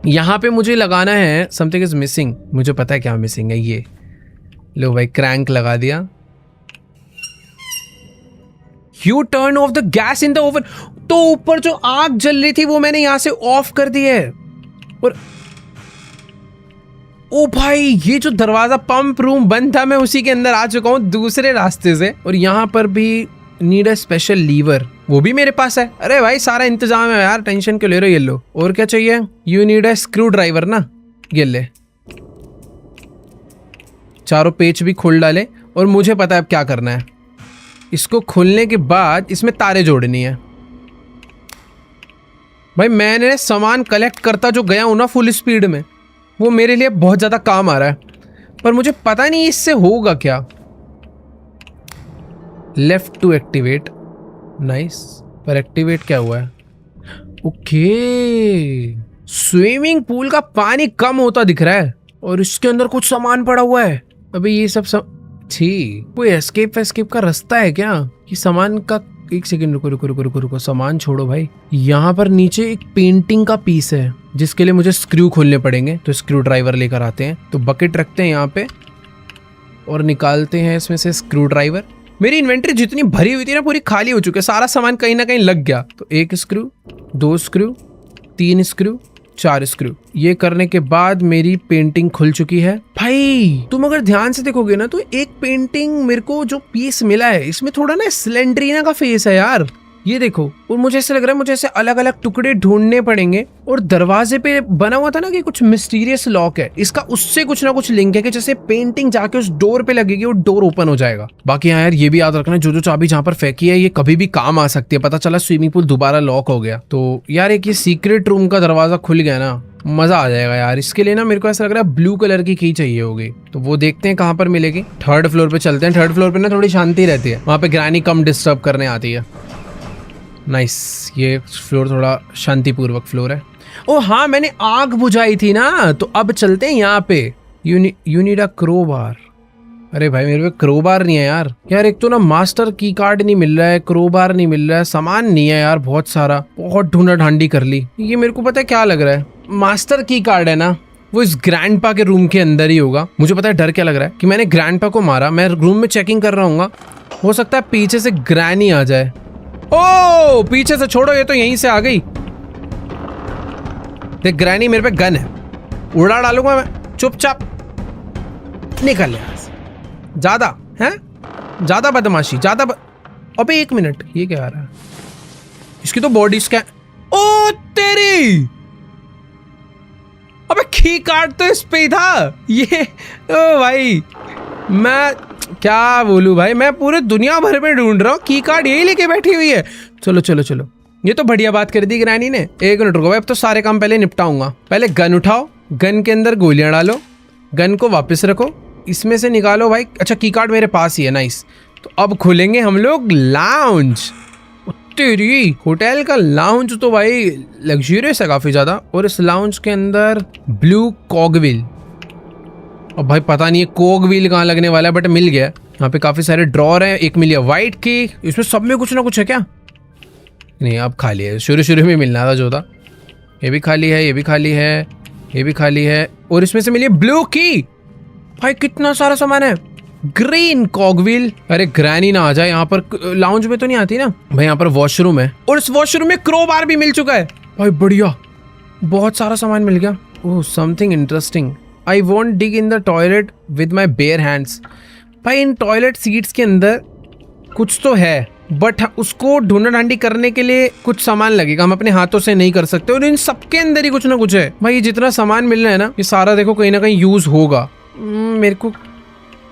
यहाँ पे मुझे लगाना है समथिंग इज मिसिंग। मुझे पता है क्या मिसिंग है। ये लो भाई, क्रैंक लगा दिया। U turn off the gas in the oven. तो ऊपर जो आग जल रही थी वो मैंने यहां से ऑफ कर दी है। और ओ भाई, ये जो दरवाजा पंप रूम बंद था, मैं उसी के अंदर आ चुका हूं दूसरे रास्ते से। और यहाँ पर भी नीड अ स्पेशल लीवर, वो भी मेरे पास है। अरे भाई सारा इंतजाम है यार, टेंशन क्यों ले रहे हो। ये लो, और क्या चाहिए? You need a screw driver ना, ये ले। चारों पेच भी खोल डाले, और मुझे पता है अब क्या करना है। इसको खोलने के बाद इसमें तारे जोड़नी है। भाई मैंने सामान कलेक्ट करता जो गया हूं ना फुल स्पीड में, वो मेरे लिए बहुत ज्यादा काम आ रहा है, पर मुझे पता नहीं इससे होगा क्या। Left to activate. नाइस, पर एक्टिवेट क्या हुआ है? ओके, स्विमिंग पूल का पानी कम होता दिख रहा है, और इसके अंदर कुछ सामान पड़ा हुआ है। अभी ये सब ठीक, कोई एस्केप का रास्ता है क्या? कि सामान का एक सेकंड रुको रुको रुको रुको रुको, सामान छोड़ो भाई। यहाँ पर नीचे एक पेंटिंग का पीस है जिसके लिए मुझे स्क्रू खोलने पड़ेंगे, तो स्क्रू ड्राइवर लेकर आते हैं। तो बकेट रखते हैं यहाँ पे और निकालते हैं इसमें से स्क्रू ड्राइवर। मेरी इन्वेंटरी जितनी भरी हुई थी ना पूरी खाली हो चुकी है, सारा सामान कहीं ना कहीं लग गया। तो 1 स्क्रू, 2 स्क्रू, 3 स्क्रू, 4 स्क्रू। ये करने के बाद मेरी पेंटिंग खुल चुकी है। भाई तुम अगर ध्यान से देखोगे ना तो एक पेंटिंग मेरे को जो पीस मिला है इसमें थोड़ा ना स्लेंडरीना का फेस है यार, ये देखो। और मुझे ऐसा लग रहा है मुझे ऐसे अलग अलग टुकड़े ढूंढने पड़ेंगे। और दरवाजे पे बना हुआ था ना कि कुछ मिस्टीरियस लॉक है, इसका उससे कुछ ना कुछ लिंक है कि जैसे पेंटिंग जाके उस डोर पे लगेगी और डोर ओपन हो जाएगा। बाकी हाँ यार ये भी याद रखना, जो जो चाबी जहाँ पर फेंकी है ये कभी भी काम आ सकती है। पता चला स्विमिंग पूल दोबारा लॉक हो गया तो यार एक ये सीक्रेट रूम का दरवाजा खुल गया ना, मजा आ जाएगा यार। इसके लिए ना मेरे को ऐसा लग रहा है ब्लू कलर की की चाहिए होगी, तो वो देखते हैं कहाँ पर मिलेगी। 3rd फ्लोर पे चलते हैं। 3rd फ्लोर पे ना थोड़ी शांति रहती है, वहाँ पे ग्रैनी कम डिस्टर्ब करने आती है। नाइस, ये फ्लोर थोड़ा शांतिपूर्वक फ्लोर है। ओ हाँ मैंने आग बुझाई थी ना, तो अब चलते हैं यहाँ पे। You need a crowbar. अरे भाई मेरे पे क्रोबार नहीं है यार। यार एक तो ना मास्टर की कार्ड नहीं मिल रहा है, क्रोबार नहीं मिल रहा है, सामान नहीं है यार बहुत सारा, बहुत ढूंढा ढांडी कर ली। ये मेरे को पता है क्या लग रहा है, मास्टर की कार्ड है ना वो इस ग्रैंडपा के रूम के अंदर ही होगा। मुझे पता है डर क्या लग रहा है कि मैंने ग्रैंडपा को मारा, मैं रूम में चेकिंग कर रहा हूँ, हो सकता है पीछे से ग्रैनी आ जाए। ओ पीछे से छोड़ो, ये तो यहीं से आ गई। देख ग्रैनी मेरे पे गन है, उड़ा डालूंगा मैं, चुपचाप निकल यहाँ से। ज्यादा है, ज्यादा बदमाशी, अबे 1 मिनट, ये क्या आ रहा है? इसकी तो बॉडी स्कैन। ओ तेरी, अबे की कार्ड तो इस पे ही था ये। ओ भाई मैं क्या बोलूं भाई, मैं पूरे दुनिया भर में ढूंढ रहा हूँ, की कार्ड यही लेके बैठी हुई है। चलो चलो चलो, ये तो बढ़िया बात कर दी ग्रैनी ने। 1 मिनट रुको भाई, अब तो सारे काम पहले निपटाऊंगा। पहले गन उठाओ, गन के अंदर गोलियां डालो, गन को वापस रखो, इसमें से निकालो भाई। अच्छा की कार्ड मेरे पास ही है, नाइस। तो अब खोलेंगे हम लोग लाउंज। तेरी होटल का लाउंज तो भाई लग्जरियस है काफी ज्यादा। और इस लाउंज के अंदर ब्लू कॉगविल, अब भाई पता नहीं है कॉगविल कहाँ लगने वाला है, बट मिल गया। यहाँ पे काफी सारे ड्रॉर हैं, एक मिल गया व्हाइट की, इसमें सब में कुछ ना कुछ है क्या? नहीं अब खाली है, शुरू में मिलना था जो था। ये भी खाली है, ये भी खाली है, ये भी खाली है, और इसमें से मिली ब्लू की। भाई कितना सारा सामान है। ग्रीन कॉगविल, अरे ग्रैनी ना आ जाए यहाँ पर, लाउंज में तो नहीं आती ना भाई। यहाँ पर वॉशरूम है और इस वॉशरूम में क्रोबार भी मिल चुका है भाई, बढ़िया, बहुत सारा सामान मिल गया। Oh something interesting. I want dig in the toilet with my bare hands. भाई इन टॉयलेट सीट्स के अंदर कुछ तो है, बट उसको ढूंढा ढांडी करने के लिए कुछ सामान लगेगा, हम अपने हाथों से नहीं कर सकते। और इन सबके अंदर ही कुछ ना कुछ है भाई। ये जितना सामान मिल रहा है ना, ये सारा देखो कहीं ना कहीं यूज होगा। मेरे को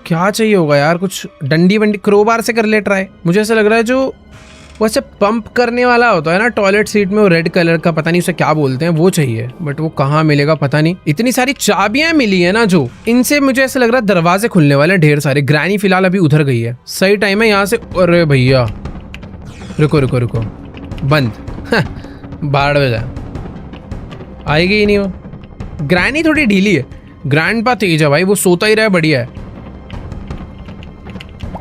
क्या चाहिए होगा यार, कुछ डंडी वंडी, क्रोबार से कर ले ट्राई। मुझे ऐसा लग रहा है जो वैसे पंप करने वाला होता है ना टॉयलेट सीट में, वो रेड कलर का, पता नहीं उसे क्या बोलते हैं, वो चाहिए, बट वो कहाँ मिलेगा पता नहीं। इतनी सारी चाबियां मिली है ना जो, इनसे मुझे ऐसा लग रहा है दरवाजे खुलने वाले ढेर सारे। ग्रैनी फिलहाल अभी उधर गई है, सही टाइम है यहाँ से। अरे भैया रुको रुको रुको, बंद बाढ़ में जाए, आएगी ही नहीं वो। ग्रैनी थोड़ी ढीली है, ग्रैंडपा तेज है भाई, वो सोता ही रहा है, बढ़िया है।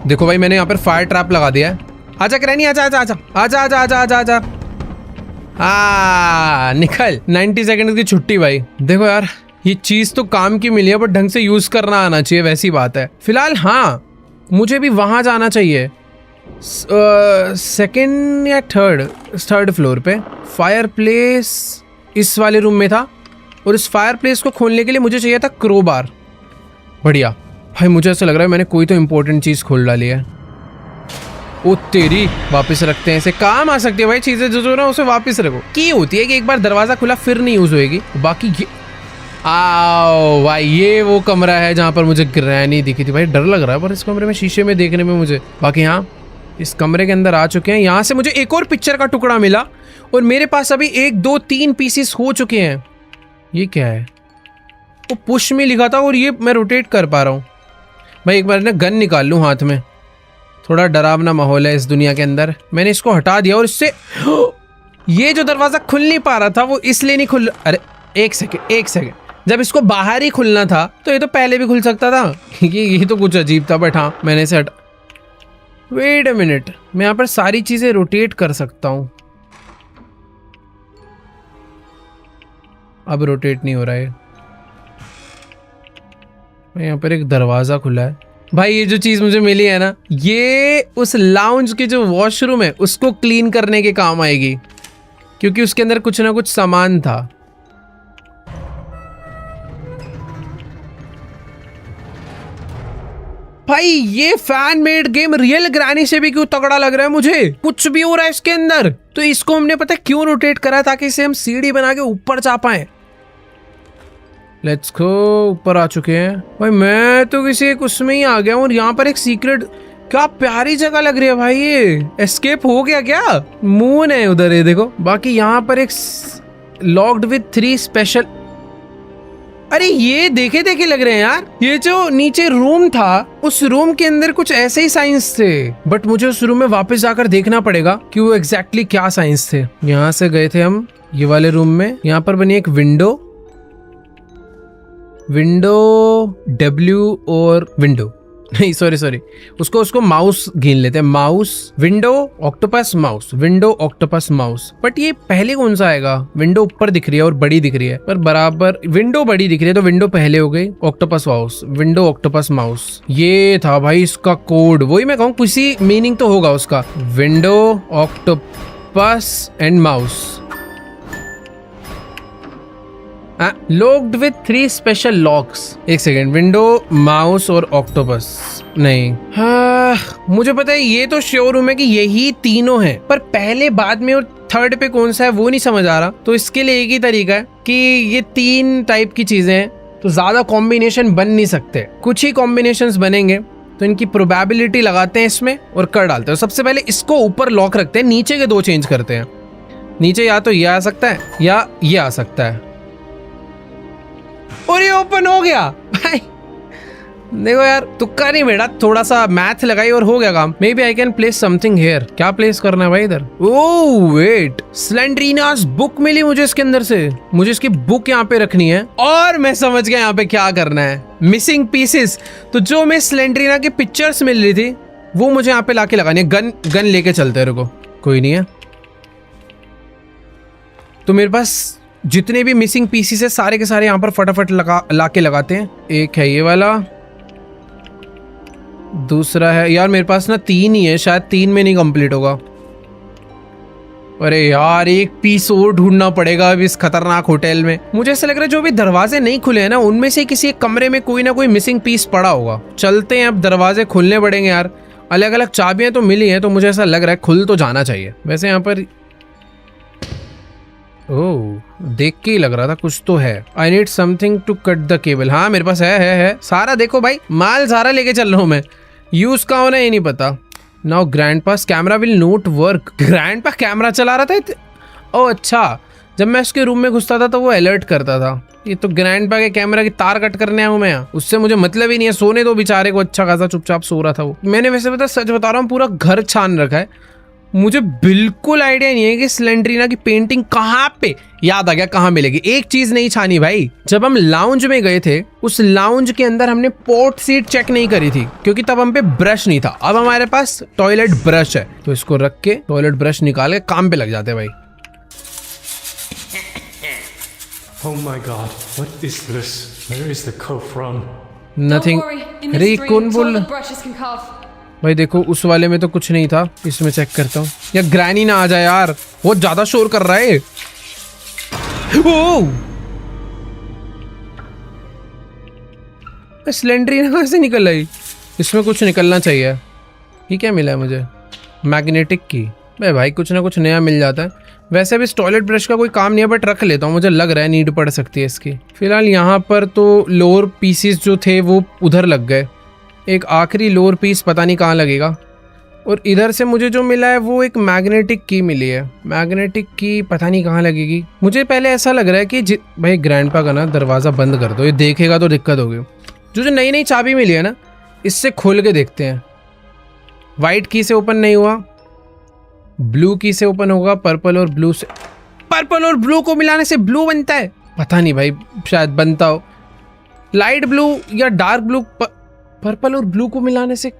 देखो भाई मैंने यहाँ पर फायर ट्रैप लगा दिया है। आजा ग्रैनी, आजा आजा आजा आजा आजा आजा आजा आजा, निकल। 90 सेकंड की छुट्टी भाई। देखो यार ये चीज तो काम की मिली है, बट ढंग से यूज करना आना चाहिए, वैसी बात है। फिलहाल हाँ मुझे भी वहां जाना चाहिए, 2nd या 3rd फ्लोर पे। फायर प्लेस इस वाले रूम में था, और इस फायर प्लेस को खोलने के लिए मुझे चाहिए था क्रोबार। बढ़िया भाई, मुझे ऐसा लग रहा है मैंने कोई तो इम्पोर्टेंट चीज खोल डाली है। ओ तेरी, वापस रखते हैं, इसे काम आ सकती है भाई चीजें जो ना, उसे वापस रखो। की होती है कि एक बार दरवाजा खुला फिर नहीं यूज होएगी। बाकी ये आओ भाई, ये वो कमरा है जहाँ पर मुझे ग्रैनी दिखी थी। भाई डर लग रहा है पर इस कमरे में, शीशे में देखने में मुझे। बाकी हाँ इस कमरे के अंदर आ चुके हैं। यहाँ से मुझे एक और पिक्चर का टुकड़ा मिला, और मेरे पास अभी 1 2 3 पीसेस हो चुके हैं। ये क्या है? वो पुश में लिखा था, और ये मैं रोटेट कर पा रहा हूँ। भाई एक बार ना गन निकाल लूँ हाथ में, थोड़ा डरावना माहौल है इस दुनिया के अंदर। मैंने इसको हटा दिया, और इससे ये जो दरवाजा खुल नहीं पा रहा था वो इसलिए नहीं खुल। अरे एक सेकेंड, जब इसको बाहर ही खुलना था तो ये तो पहले भी खुल सकता था। ये तो कुछ अजीब था, बट हाँ मैंने इसे हटा। वेट अ मिनट, मैं यहाँ पर सारी चीजें रोटेट कर सकता हूँ। अब रोटेट नहीं हो रहा है। यहाँ पर एक दरवाजा खुला है। भाई ये जो चीज मुझे मिली है ना, ये उस लाउंज के जो वॉशरूम है उसको क्लीन करने के काम आएगी, क्योंकि उसके अंदर कुछ ना कुछ सामान था। भाई ये fan made game real granny से भी क्यों तगड़ा लग रहा है मुझे। कुछ भी हो रहा है इसके अंदर। तो इसको हमने पता है क्यों रोटेट करा है, ताकि इसे हम सीढ़ी बना के ऊपर जा पाए। लेट्स गो, ऊपर आ चुके हैं। भाई मैं तो किसी एक उसमें ही आ गया हूँ, और यहाँ पर एक सीक्रेट, क्या प्यारी जगह लग रही है भाई। ये एस्केप हो गया क्या? मून है उधर, ये देखो। बाकी यहाँ पर एक लॉक्ड विद 3 स्पेशल, अरे ये देखे देखे लग रहे हैं यार। ये जो नीचे रूम था, उस रूम के अंदर कुछ ऐसे ही साइंस थे, बट मुझे उस रूम में वापस जाकर देखना पड़ेगा कि वो एग्जैक्टली क्या साइंस थे। यहाँ से गए थे हम ये वाले रूम में। यहाँ पर बनी एक विंडो W और विंडो नहीं, सॉरी उसको माउस गिन लेते हैं। Mouse, window, octopus, mouse, window, octopus, mouse. But ये पहले कौन सा आएगा? विंडो ऊपर दिख रही है और बड़ी दिख रही है, पर बराबर विंडो बड़ी दिख रही है, तो विंडो पहले हो गई। Octopus mouse, window, octopus, mouse. ये था भाई इसका कोड। वही मैं कहूँ, किसी मीनिंग तो होगा उसका। Window, octopus and mouse. Locked with 3 special locks. एक सेकेंड, विंडो, माउस और ऑक्टोपस नहीं। मुझे पता है, ये तो श्योर हूं मैं कि यही तीनों हैं, पर पहले, बाद में और थर्ड पे कौन सा है वो नहीं समझ आ रहा। तो इसके लिए एक ही तरीका है कि ये 3 टाइप की चीजें हैं, तो ज्यादा कॉम्बिनेशन बन नहीं सकते। कुछ ही कॉम्बिनेशंस बनेंगे, तो इनकी प्रोबेबिलिटी लगाते हैं इसमें और कर डालते हैं। सबसे पहले इसको ऊपर लॉक रखते हैं, नीचे के 2 चेंज करते हैं। नीचे या तो ये आ सकता है या ये आ सकता है, और ये ओपन हो गया। भाई देखो यार, तुक्का नहीं बेटा, थोड़ा सा मैथ लगाई और हो गया काम। Maybe I can place something here. क्या प्लेस करना है भाई इधर? ओह वेट, स्लेंड्रीनास बुक मिली मुझे इसके अंदर से। मुझे इसकी बुक यहाँ पे रखनी है, और मैं समझ गया यहाँ पे क्या करना है। Missing pieces. तो जो मैं स्लेंड्रीना की पिक्चर्स मिल रही थी, वो मुझे यहाँ पे लाके लगानी है। गन लेके चलते हैं। रुको, कोई नहीं है तो मेरे पास जितने भी मिसिंग पीसेस है सारे के सारे यहाँ पर फटाफट लाके लगाते हैं। एक है ये वाला, दूसरा है, यार मेरे पास ना 3 ही है, शायद 3 में नहीं कंप्लीट होगा। अरे यार, एक पीस और ढूंढना पड़ेगा अब इस खतरनाक होटल में। मुझे ऐसा लग रहा है जो भी दरवाजे नहीं खुले हैं ना, उनमें से किसी एक कमरे में कोई ना कोई मिसिंग पीस पड़ा होगा। चलते हैं, अब दरवाजे खुलने पड़ेंगे यार। अलग अलग चाबियां तो मिली हैं, तो मुझे ऐसा लग रहा है खुल तो जाना चाहिए। वैसे यहाँ पर ओह, देख के ही लग रहा था कुछ तो है। I need something to cut the cable. हाँ मेरे पास है सारा। देखो भाई, माल सारा लेके चल रहा हूँ मैं। यूज का होना ये नहीं पता। Now ग्रैंडपास camera will note work. Grandpa camera चला रहा था। ओह अच्छा, जब मैं उसके रूम में घुसता था तो वो अलर्ट करता था। ये तो ग्रैंडपा के कैमरा की तार कट करने आया हूँ मैं यहाँ। उससे मुझे मतलब ही नहीं है। सोने दो बेचारे को, अच्छा खासा चुपचाप सो रहा था वो। मैंने वैसे पता, सच बता रहा हूँ, पूरा घर छान रखा है। मुझे बिल्कुल आइडिया नहीं है कि स्लेंड्रीना की पेंटिंग कहाँ पे, याद आ गया कहाँ मिलेगी। एक चीज नहीं छानी भाई, जब हम लाउंज में गए थे, उस लाउंज के अंदर हमने पोर्ट सीट चेक नहीं करी थी, क्योंकि तब हम पे ब्रश नहीं था। अब हमारे पास टॉयलेट ब्रश है, तो इसको रख के टॉयलेट ब्रश निकाल के काम पे लग जाते हैं भाई। Oh my God, what is this? Where is the cough from? Nothing. Don't worry, in अरे this ये stream, कौन बोल? toilet brushes can cough. भाई देखो, उस वाले में तो कुछ नहीं था, इसमें चेक करता हूँ। या ग्रैनी ना आ जाए यार, बहुत ज्यादा शोर कर रहा है। ओह, स्लेंड्रीना कहाँ से निकल आई? इसमें कुछ निकलना चाहिए। ये क्या मिला है मुझे? मैग्नेटिक की। भाई कुछ ना कुछ नया मिल जाता है। वैसे भी इस टॉयलेट ब्रश का कोई काम नहीं है, बट रख लेता हूँ, मुझे लग रहा है नीड पड़ सकती है इसकी। फिलहाल यहाँ पर तो लोअर पीसीस जो थे वो उधर लग गए। एक आखिरी लोअर पीस पता नहीं कहाँ लगेगा। और इधर से मुझे जो मिला है वो एक मैग्नेटिक की मिली है। मैग्नेटिक की पता नहीं कहाँ लगेगी। मुझे पहले ऐसा लग रहा है कि भाई ग्रैंडपा का ना दरवाज़ा बंद कर दो, ये देखेगा तो दिक्कत होगी। जो नई नई चाबी मिली है ना, इससे खोल के देखते हैं। वाइट की से ओपन नहीं हुआ, ब्लू की से ओपन होगा, पर्पल और ब्लू से। पर्पल और ब्लू को मिलाने से ब्लू बनता है? पता नहीं भाई, शायद बनता हो। लाइट ब्लू या डार्क ब्लू, पर्पल और ब्लू को मिलाने से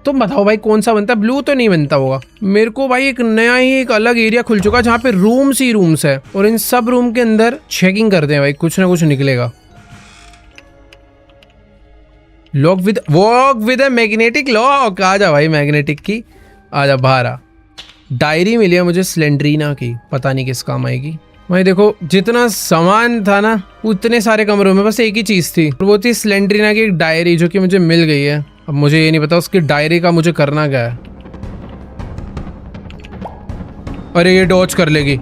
तुम बताओ भाई कौन सा बनता है? ब्लू तो नहीं बनता होगा। मेरे को भाई एक नया ही एक अलग एरिया खुल चुका है जहाँ पे रूम्स ही रूम्स है और इन सब रूम के अंदर चेकिंग करते हैं भाई, कुछ ना कुछ निकलेगा। Lock with a magnetic lock. आ जा भाई मैग्नेटिक की, आ जा बाहर आ। डायरी मिली है मुझे स्लेंड्रीना की, पता नहीं किस काम आएगी। भाई देखो जितना सामान था ना उतने सारे कमरों में बस एक ही चीज थी, वो थी स्लेंड्रीना की एक डायरी जो कि मुझे मिल गई है। अब मुझे ये नहीं पता उसकी डायरी का मुझे करना क्या है। अरे ये डॉच कर लेगी।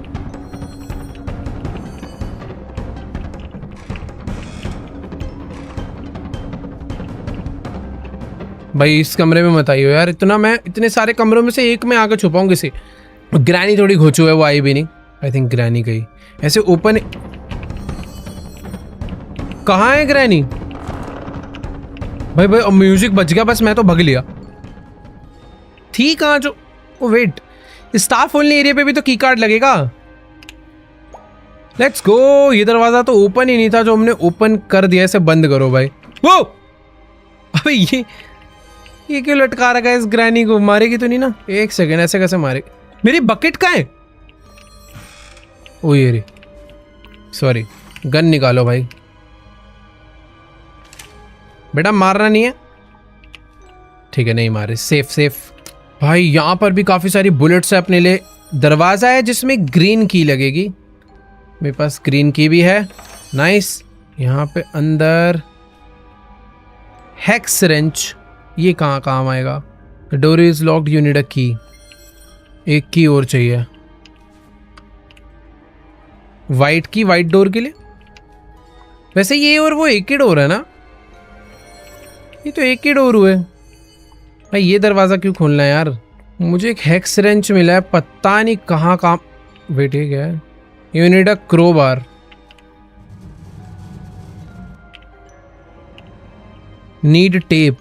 भाई इस कमरे में मत आइयो यार, मैं इतने सारे कमरों में से एक में आकर छुपाऊं किसी। ग्रैनी थोड़ी घोचू है, वो आई भी नहीं। आई थिंक ग्रैनी गई। ऐसे ओपन कहाँ है ग्रैनी? भाई भाई म्यूजिक बज गया, बस मैं तो भग लिया। थी कहाँ जो? Oh wait, staff only area पे भी तो की कार्ड लगेगा। Let's go. ये दरवाजा तो ओपन ही नहीं था जो हमने ओपन कर दिया। इसे बंद करो भाई। वो अबे ये क्यों लटका रखा है इस ग्रैनी को? मारेगी तो नहीं ना? एक सेकेंड, ऐसे कैसे मारे? मेरी बकेट कहाँ है? ओ ये रे, सॉरी। गन निकालो भाई। बेटा मारना नहीं है, ठीक है नहीं मारे। Safe safe. भाई यहाँ पर भी काफी सारी बुलेट्स है अपने लिए। दरवाजा है जिसमें ग्रीन की लगेगी, मेरे पास ग्रीन की भी है। नाइस। यहाँ पे अंदर हेक्स रेंच, ये कहाँ काम आएगा? The door is locked, you need अ की। एक की और चाहिए, वाइट की, वाइट डोर के लिए। वैसे ये और वो एक ही डोर है ना? ये तो एक ही डोर हुए भाई। ये दरवाजा क्यों खोलना है यार? मुझे एक हेक्स रेंच मिला है, पता नहीं कहाँ काम। वेट ये क्या है? You need a crowbar. Need tape.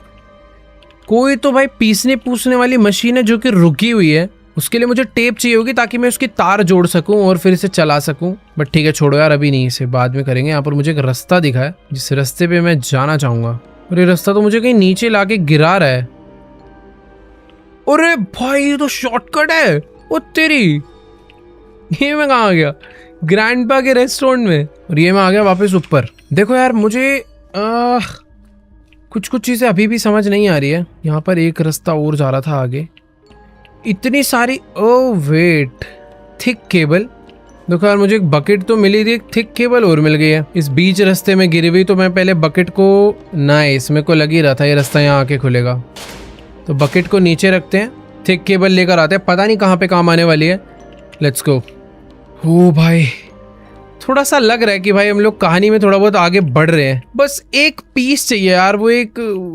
कोई तो भाई पीसने पूसने वाली मशीन है जो कि रुकी हुई है, उसके लिए मुझे टेप चाहिए होगी ताकि मैं उसकी तार जोड़ सकूं और फिर इसे चला सकूं। बट ठीक है छोड़ो यार, अभी नहीं, इसे बाद में करेंगे। यहाँ पर मुझे एक रास्ता दिखा है जिस रास्ते पे मैं जाना चाहूंगा, और ये रास्ता तो मुझे कहीं नीचे लाके गिरा रहा है। अरे भाई ये तो शॉर्टकट है। ओ तेरी, ये मैं कहाँ आ गया? ग्रैंडपा के रेस्टोरेंट में। और ये मैं आ गया वापस ऊपर। देखो यार मुझे कुछ चीजें अभी भी समझ नहीं आ रही है। यहाँ पर एक रास्ता और जा रहा था आगे, इतनी सारी। Oh wait, thick cable. देखो यार मुझे एक बकेट तो मिली थी, एक थिक केबल और मिल गई है। इस बीच रास्ते में गिरी हुई, तो मैं पहले बकेट को, नाइस, मेरे को लग ही रहा था ये रास्ता यहाँ आके खुलेगा। तो बकेट को नीचे रखते हैं, थिक केबल लेकर आते हैं, पता नहीं कहाँ पे काम आने वाली है। Let's go. ओ भाई थोड़ा सा लग रहा है कि भाई हम लोग कहानी में थोड़ा बहुत आगे बढ़ रहे हैं। बस एक पीस चाहिए यार, वो एक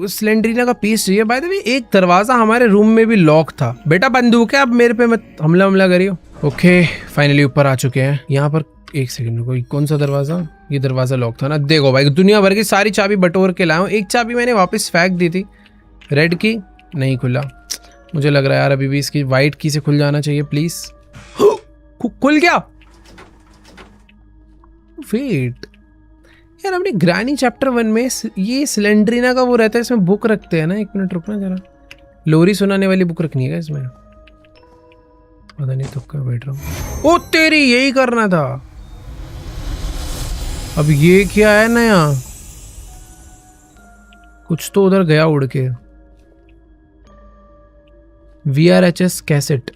स्लेंड्रीना का पीस चाहिए। बाय द वे एक दरवाजा हमारे रूम में भी लॉक था। बेटा बंदूक है, अब मेरे पे मत हमला करियो। ओके फाइनली ऊपर आ चुके हैं। यहाँ पर एक सेकंड रुको, कौन सा दरवाजा? ये दरवाजा लॉक था ना। देखो भाई दुनिया भर की सारी चाबी बटोर के लाया हूँ। एक चाबी मैंने वापस फेंक दी थी, रेड की, नहीं खुला। मुझे लग रहा है यार अभी भी इसकी व्हाइट की से खुल जाना चाहिए प्लीज। खुल गया। वेट यार, अपनी ग्रैनी चैप्टर 1 में ये स्लेंड्रीना का वो रहता है, इसमें बुक रखते हैं ना। एक मिनट रुकना जरा, लोरी सुनाने वाली बुक रखनी है इसमें। पता नहीं तो क्या बैठ रहा हूँ। ओ तेरी, यही करना था। अब ये क्या है नया? कुछ तो उधर गया उड़ के। VRHS cassette,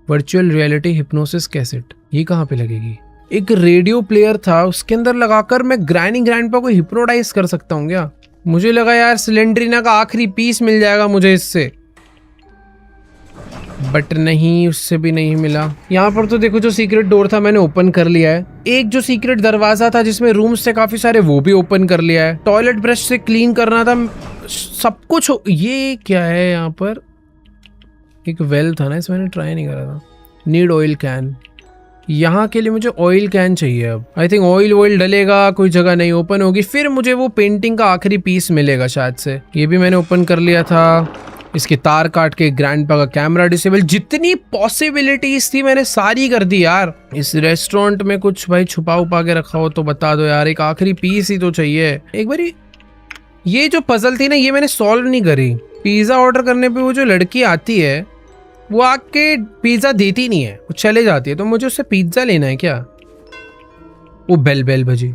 virtual reality hypnosis cassette, ये कहाँ पे लगेगी? एक रेडियो प्लेयर था, उसके अंदर लगाकर मैं ग्रैंडपा को हिप्नोटाइज कर सकता हूँ क्या? मुझे लगा यार स्लेंड्रीना का आखिरी पीस मिल जाएगा मुझे इससे, बट नहीं, उससे भी नहीं मिला। यहाँ पर तो देखो जो सीक्रेट डोर था मैंने ओपन कर लिया है। एक जो सीक्रेट दरवाजा था जिसमें रूम्स थे काफी सारे, वो भी ओपन कर लिया है। टॉयलेट ब्रश से क्लीन करना था, सब कुछ। ये क्या है यहाँ पर? एक वेल था ना, इसमें मैंने ट्राई नहीं करा था। नीड ऑयल कैन, यहाँ के लिए मुझे ऑयल कैन चाहिए। अब आई थिंक ऑयल डलेगा, कोई जगह नहीं ओपन होगी, फिर मुझे वो पेंटिंग का आखिरी पीस मिलेगा शायद से। ये भी मैंने ओपन कर लिया था। इसके तार काट के ग्रैंडपा का कैमरा डिसेबल, जितनी पॉसिबिलिटीज थी मैंने सारी कर दी यार। इस रेस्टोरेंट में कुछ भाई छुपा उपा के रखा हो तो बता दो यार, एक आखिरी पीस ही तो चाहिए। एक बारी ये जो पजल थी ना, ये मैंने सॉल्व नहीं करी। पिज्जा ऑर्डर करने पे वो जो लड़की आती है वो आके पिज्जा देती नहीं है, वो चले जाती है, तो मुझे उससे पिज्जा लेना है क्या? वो बेल बेल बजी।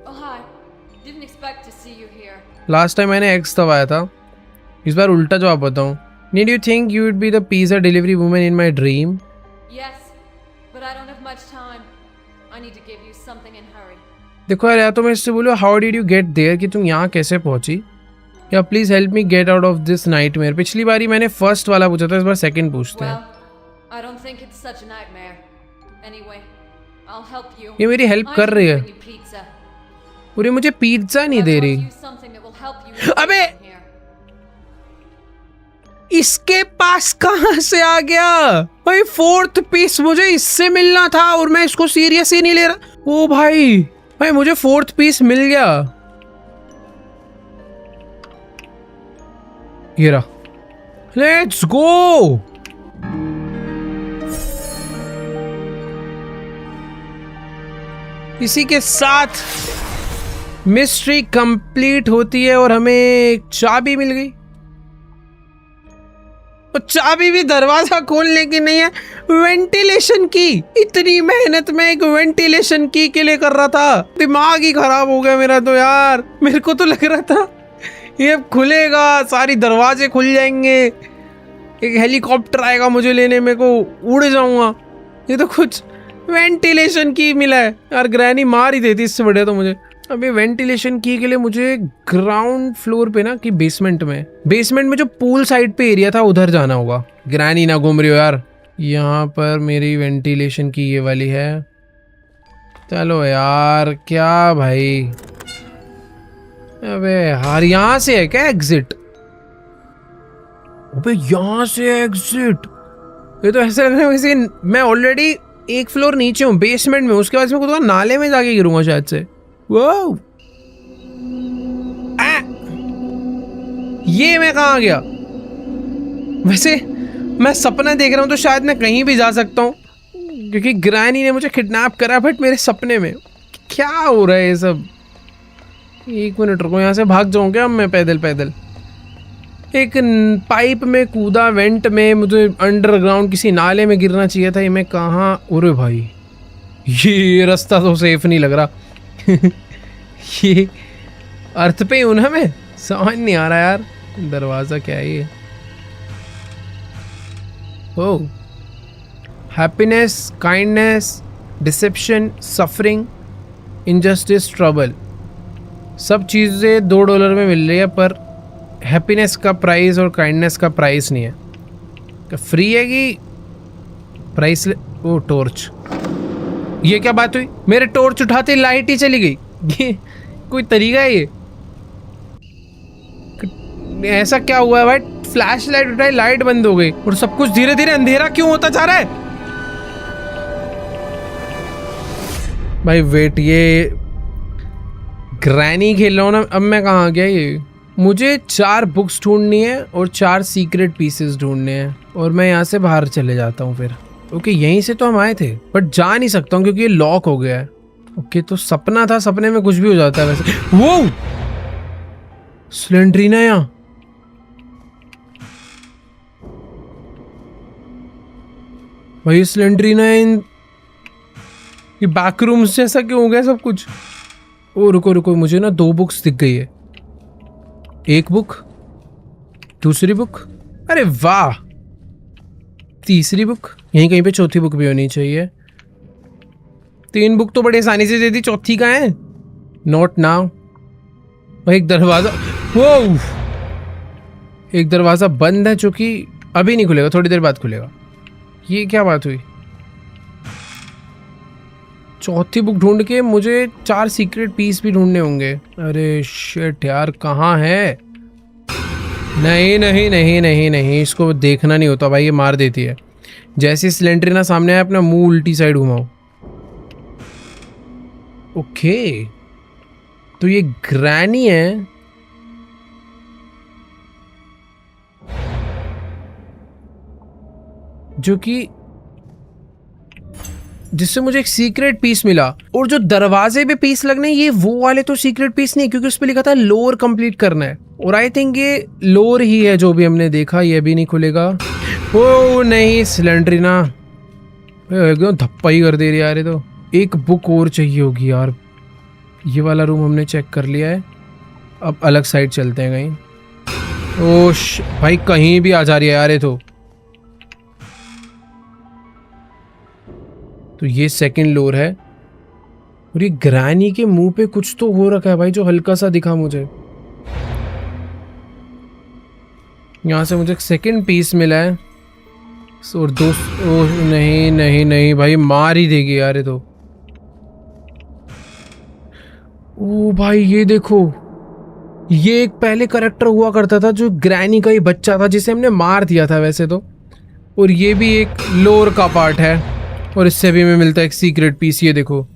Oh, hi. Didn't expect to see you here. Last time मैंने एक्स दबाया था, इस बार उल्टा जवाब बताऊं। Did you think you would be the pizza delivery woman in my dream? Yes, but I don't have much time. I need to give you something in hurry. देखो यार, या तो मैं इससे बोलूँ how did you get there, कि तुम यहाँ कैसे पहुंची, या please help me get out of this nightmare. पिछली बारी मैंने फर्स्ट वाला पूछा था, इस बार सेकंड पूछते हैं। Well, I don't think it's such a nightmare. Anyway, I'll help you. ये मेरी हेल्प I कर can रही है, bring you pizza. पूरी मुझे पिज्जा नहीं I दे brought रही। you something that will help you escape अबे! from here. इसके पास कहां से आ गया भाई? फोर्थ पीस मुझे इससे मिलना था और मैं इसको सीरियस ही नहीं ले रहा। ओ भाई, भाई मुझे फोर्थ पीस मिल गया। ये रहा, लेट्स गो। इसी के साथ मिस्ट्री कंप्लीट होती है और हमें एक चाबी मिल गई। और चाबी भी दरवाजा खोलने की नहीं है, वेंटिलेशन की। इतनी मेहनत में एक वेंटिलेशन की के लिए कर रहा था, दिमाग ही खराब हो गया मेरा तो यार। मेरे को तो लग रहा था ये खुलेगा, सारी दरवाजे खुल जाएंगे, एक हेलीकॉप्टर आएगा मुझे लेने, मेरे को उड़ जाऊंगा। ये तो कुछ वेंटिलेशन की मिला है यार। ग्रैनी मार ही देती इससे बढ़िया तो मुझे। अभी वेंटिलेशन की के लिए मुझे ग्राउंड फ्लोर पे ना कि बेसमेंट में जो पूल साइड पे एरिया था उधर जाना होगा। ग्रैनी ना घूम रही हो यार। यहाँ पर मेरी वेंटिलेशन की ये वाली है। चलो यार, क्या भाई, अबे यार यहाँ से है क्या एग्जिट? अबे यहाँ से एग्जिट? ये तो ऐसा लग रहा है जैसे मैं ऑलरेडी एक फ्लोर नीचे हूँ, बेसमेंट में, उसके बाद मैं खुद नाले में जाके गिरूंगा शायद से। वो ये मैं कहाँ गया? वैसे मैं सपना देख रहा हूँ तो शायद मैं कहीं भी जा सकता हूँ, क्योंकि ग्रैनी ने मुझे किडनैप करा, बट मेरे सपने में। क्या हो रहा है ये सब? एक मिनट रुको, यहाँ से भाग जाऊँ क्या मैं पैदल पैदल? एक पाइप में कूदा, वेंट में, मुझे अंडरग्राउंड किसी नाले में गिरना चाहिए था। ये मैं कहाँ? अरे भाई ये रास्ता तो सेफ नहीं लग रहा। ये अर्थ पे हूं ना मैं, समझ नहीं आ रहा यार। दरवाजा क्या है ये? Oh, happiness, kindness, deception, suffering, injustice, trouble, सब चीज़ें $2 में मिल रही है, पर हैप्पीनेस का प्राइस और काइंडनेस का प्राइस नहीं है। क्या फ्री है कि प्राइस? ओ टॉर्च, ये क्या बात हुई? मेरे टॉर्च उठाते लाइट ही चली गई। ये कोई तरीका है ये? ऐसा क्या हुआ है भाई? फ्लैश लाइट उठाई, लाइट बंद हो गई, और सब कुछ धीरे धीरे अंधेरा क्यों होता जा रहा है? भाई वेट, ये ग्रैनी खेल रहा हूँ ना, अब मैं कहाँ आ गया? ये मुझे 4 बुक्स ढूंढनी है और 4 सीक्रेट पीसेस ढूंढने हैं, और मैं यहाँ से बाहर चले जाता हूँ फिर। ओके, यहीं से तो हम आए थे, बट जा नहीं सकता हूँ क्योंकि ये लॉक हो गया है। ओके, तो सपना था, सपने में कुछ भी हो जाता है वैसे। वो स्लेंड्रीना यहाँ, भाई स्लेंड्रीना इन ये बैक रूम्स जैसा क्यों हो गया सब कुछ? ओ रुको रुको, मुझे ना 2 बुक्स दिख गई है। एक बुक, दूसरी बुक, अरे वाह, तीसरी बुक, यहीं कहीं पे चौथी बुक भी होनी चाहिए। 3 बुक तो बड़े आसानी से दे दी, चौथी कहाँ है? Not now. भाई एक दरवाजा, वो एक दरवाजा बंद है जो कि अभी नहीं खुलेगा, थोड़ी देर बाद खुलेगा। ये क्या बात हुई? चौथी बुक ढूंढ के मुझे 4 सीक्रेट पीस भी ढूंढने होंगे। अरे शिट यार, कहाँ है? नहीं नहीं नहीं नहीं नहीं, इसको देखना नहीं होता भाई, ये मार देती है। जैसे स्लेंड्रीना सामने आया, अपना मुंह उल्टी साइड घुमाओ। ओके, तो ये ग्रैनी है। जो कि जिससे मुझे एक सीक्रेट पीस मिला, और जो दरवाजे पे पीस लगने, ये वो वाले तो सीक्रेट पीस नहीं, क्योंकि उस पे लिखा था लोअर कंप्लीट करना है। और आई थिंक ये लोअर ही है जो भी हमने देखा, ये भी नहीं खुलेगा। ओ नहीं, सिलेंड्रीना एकदम धप्पा ही कर दे रही है यार। ये तो एक बुक और चाहिए होगी यार। ये वाला रूम हमने चेक कर लिया है, अब अलग साइड चलते हैं कहीं। ओश भाई कहीं भी आ जा रही है यार ये तो ये सेकंड लोअर है। और ये ग्रैनी के मुंह पे कुछ तो हो रखा है भाई, जो हल्का सा दिखा मुझे। यहाँ से मुझे सेकंड पीस मिला है। और दोस्त ओ नहीं नहीं नहीं भाई, मार ही देगी यार ये तो। ओ भाई ये देखो, ये एक पहले करेक्टर हुआ करता था जो ग्रैनी का ही बच्चा था, जिसे हमने मार दिया था वैसे तो। और ये भी एक लोअर का पार्ट है। और इससे भी हमें मिलता है एक सीक्रेट पीस। ये देखो,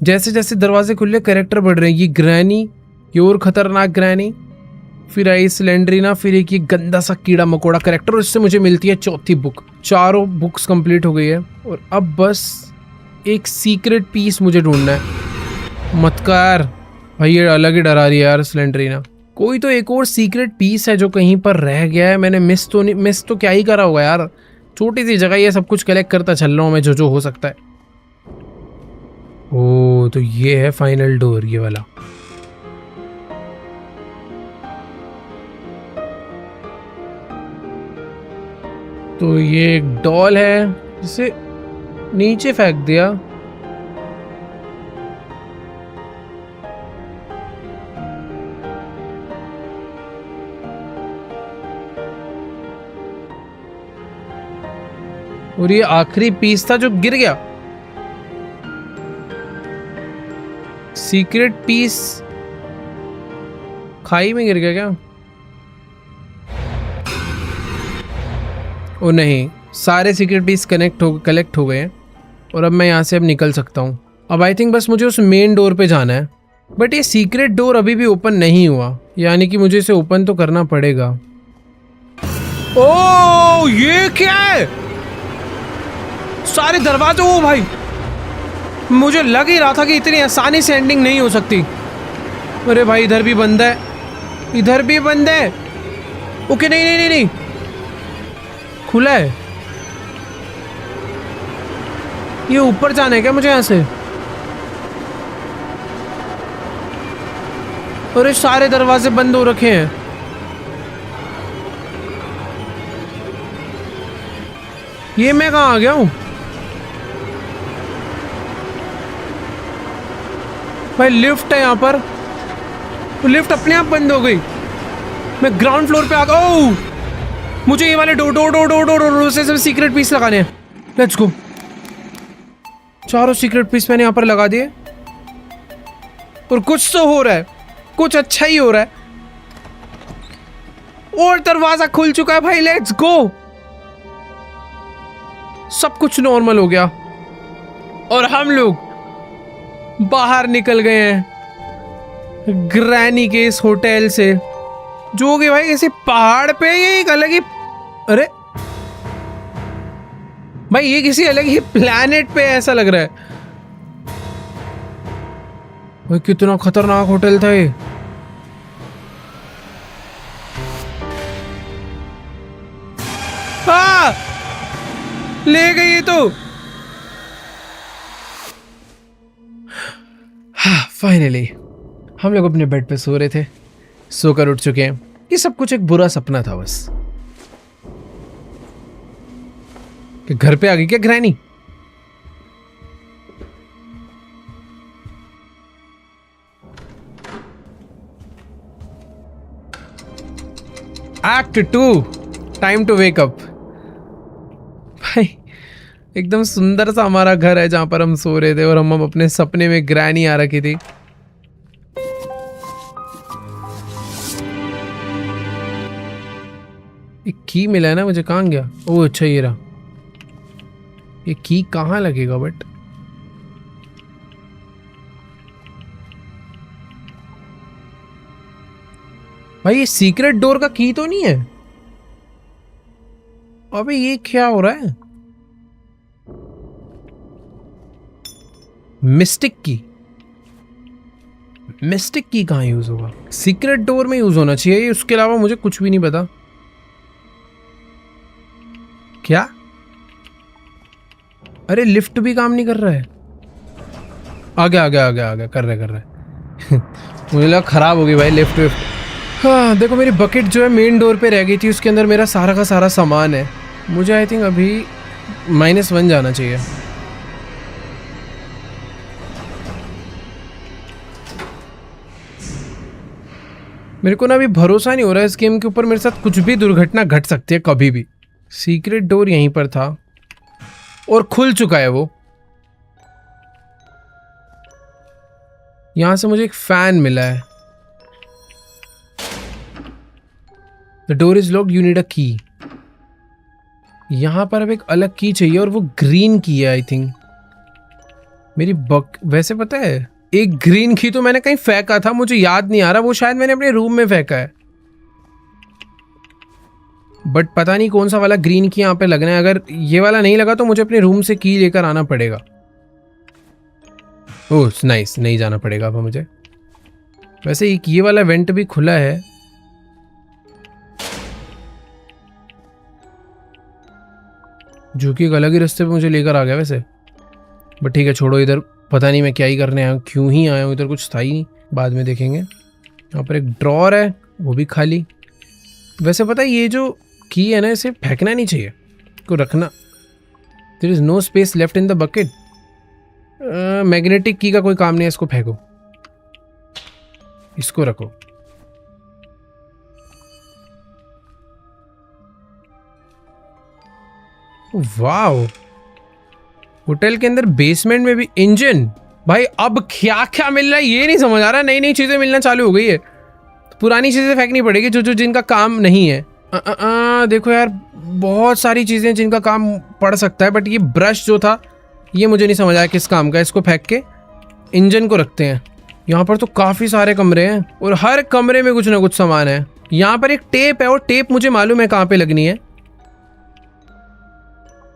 जैसे जैसे दरवाजे खुले कैरेक्टर बढ़ रहे हैं। ये ग्रैनी, ये और खतरनाक ग्रैनी, फिर आई सिलेंड्रीना, फिर एक ये गंदा सा कीड़ा मकोड़ा कैरेक्टर। और इससे मुझे मिलती है चौथी बुक। चारों बुक्स कंप्लीट हो गई है और अब बस एक सीक्रेट पीस मुझे ढूंढना है। मत कर भाई, ये अलग ही डरा रही है यार सिलेंड्रीना। कोई तो एक और सीक्रेट पीस है जो कहीं पर रह गया है। मैंने मिस तो क्या ही करा होगा यार। छोटी सी जगह, ये सब कुछ कलेक्ट करता चल रहा हूँ मैं, जो हो सकता है। ओ तो ये है फाइनल डोर, ये वाला। तो ये एक डॉल है जिसे नीचे फेंक दिया। और ये आखिरी पीस था जो गिर गया। सीक्रेट पीस खाई में गिर गया क्या? ओ नहीं, सारे सीक्रेट पीस कलेक्ट हो गए हैं और अब मैं यहाँ से अब निकल सकता हूँ। अब आई थिंक बस मुझे उस मेन डोर पे जाना है। बट ये सीक्रेट डोर अभी भी ओपन नहीं हुआ, यानी कि मुझे इसे ओपन तो करना पड़ेगा। ओ ये क्या है? सारे दरवाजे, ओ भाई मुझे लग ही रहा था कि इतनी आसानी से एंडिंग नहीं हो सकती। अरे भाई इधर भी बंद है, इधर भी बंद है। ओके नहीं नहीं नहीं नहीं, खुला है। ये ऊपर जाना है क्या मुझे यहाँ से? अरे सारे दरवाजे बंद हो रखे हैं। ये मैं कहाँ आ गया हूँ भाई? लिफ्ट है यहाँ पर, लिफ्ट अपने आप बंद हो गई। मैं ग्राउंड फ्लोर पे आ गया। ओह मुझे ये वाले डोर से सीक्रेट पीस लगाने हैं। लेट्स गो। चारों सीक्रेट पीस मैंने यहाँ पर लगा दिए और कुछ तो हो रहा है, कुछ अच्छा ही हो रहा है। और दरवाजा खुल चुका है भाई। Let's go. सब कुछ नॉर्मल हो गया और हम लोग बाहर निकल गए हैं ग्रैनी के इस होटल से, जो कि भाई किसी पहाड़ पे, ये एक अलग ही, अरे भाई ये किसी अलग ही प्लैनेट पे ऐसा लग रहा है भाई। कितना खतरनाक होटल था ये। ले गई तो। फाइनली हम लोग अपने बेड पे सो रहे थे, सोकर उठ चुके हैं। ये सब कुछ एक बुरा सपना था बस। कि घर पे आ गई क्या granny? Act 2, time to wake up. भाई एकदम सुंदर सा हमारा घर है जहां पर हम सो रहे थे और हम अपने सपने में ग्रैनी आ रखी थी। एक की मिला है ना मुझे, कहाँ गया? ओह अच्छा ये रहा। ये की कहाँ लगेगा बट? भाई ये सीक्रेट डोर का की तो नहीं है? अबे ये क्या हो रहा है? मिस्टिक की। मिस्टिक की कहाँ यूज होगा? सीक्रेट डोर में यूज होना चाहिए, उसके अलावा मुझे कुछ भी नहीं पता। क्या? अरे लिफ्ट भी काम नहीं कर रहा है। आ गया कर रहे मुझे लगा खराब हो गई भाई लिफ्ट विफ्ट। हाँ देखो, मेरी बकेट जो है मेन डोर पे रह गई थी, उसके अंदर मेरा सारा का सारा सामान है। मुझे आई थिंक अभी -1 जाना चाहिए। मेरे को ना अभी भरोसा नहीं हो रहा है इस गेम के ऊपर, मेरे साथ कुछ भी दुर्घटना घट सकती है कभी भी। सीक्रेट डोर यहीं पर था और खुल चुका है वो। यहां से मुझे एक फैन मिला है। The door is locked, you need अ की। यहां पर अब एक अलग की चाहिए और वो ग्रीन की है आई थिंक। मेरी वैसे पता है, एक ग्रीन की तो मैंने कहीं फेंका था, मुझे याद नहीं आ रहा, वो शायद मैंने अपने रूम में फेंका है, बट पता नहीं कौन सा वाला ग्रीन की यहाँ पे लगना है। अगर ये वाला नहीं लगा तो मुझे अपने रूम से की लेकर आना पड़ेगा। ओह नाइस, नहीं जाना पड़ेगा अब मुझे। वैसे एक ये वाला वेंट भी खुला है। जो कि एक अलग ही रास्ते पे मुझे लेकर आ गया वैसे, बट ठीक है छोड़ो, इधर पता नहीं मैं क्या ही करने आया हूँ, क्यों ही आया हूँ, इधर कुछ था ही नहीं, बाद में देखेंगे। यहाँ पर एक ड्रॉर है, वो भी खाली। वैसे पता है ये जो की है ना, इसे फेंकना नहीं चाहिए, को रखना। There is no space left in the bucket. Magnetic key का कोई काम नहीं है, इसको फेंको, इसको रखो। वाओ, होटल के अंदर बेसमेंट में भी इंजन। भाई अब क्या क्या मिल रहा है ये नहीं समझ आ रहा, नई नई चीजें मिलना चालू हो गई है। पुरानी चीजें फेंकनी पड़ेगी जो जिनका काम नहीं है। देखो यार, बहुत सारी चीजें जिनका काम पड़ सकता है, बट ये ब्रश जो था ये मुझे नहीं समझ आया किस काम का। इसको फेंक के इंजन को रखते हैं। यहाँ पर तो काफी सारे कमरे हैं और हर कमरे में कुछ ना कुछ सामान है। यहाँ पर एक टेप है और टेप मुझे मालूम है कहाँ पे लगनी है,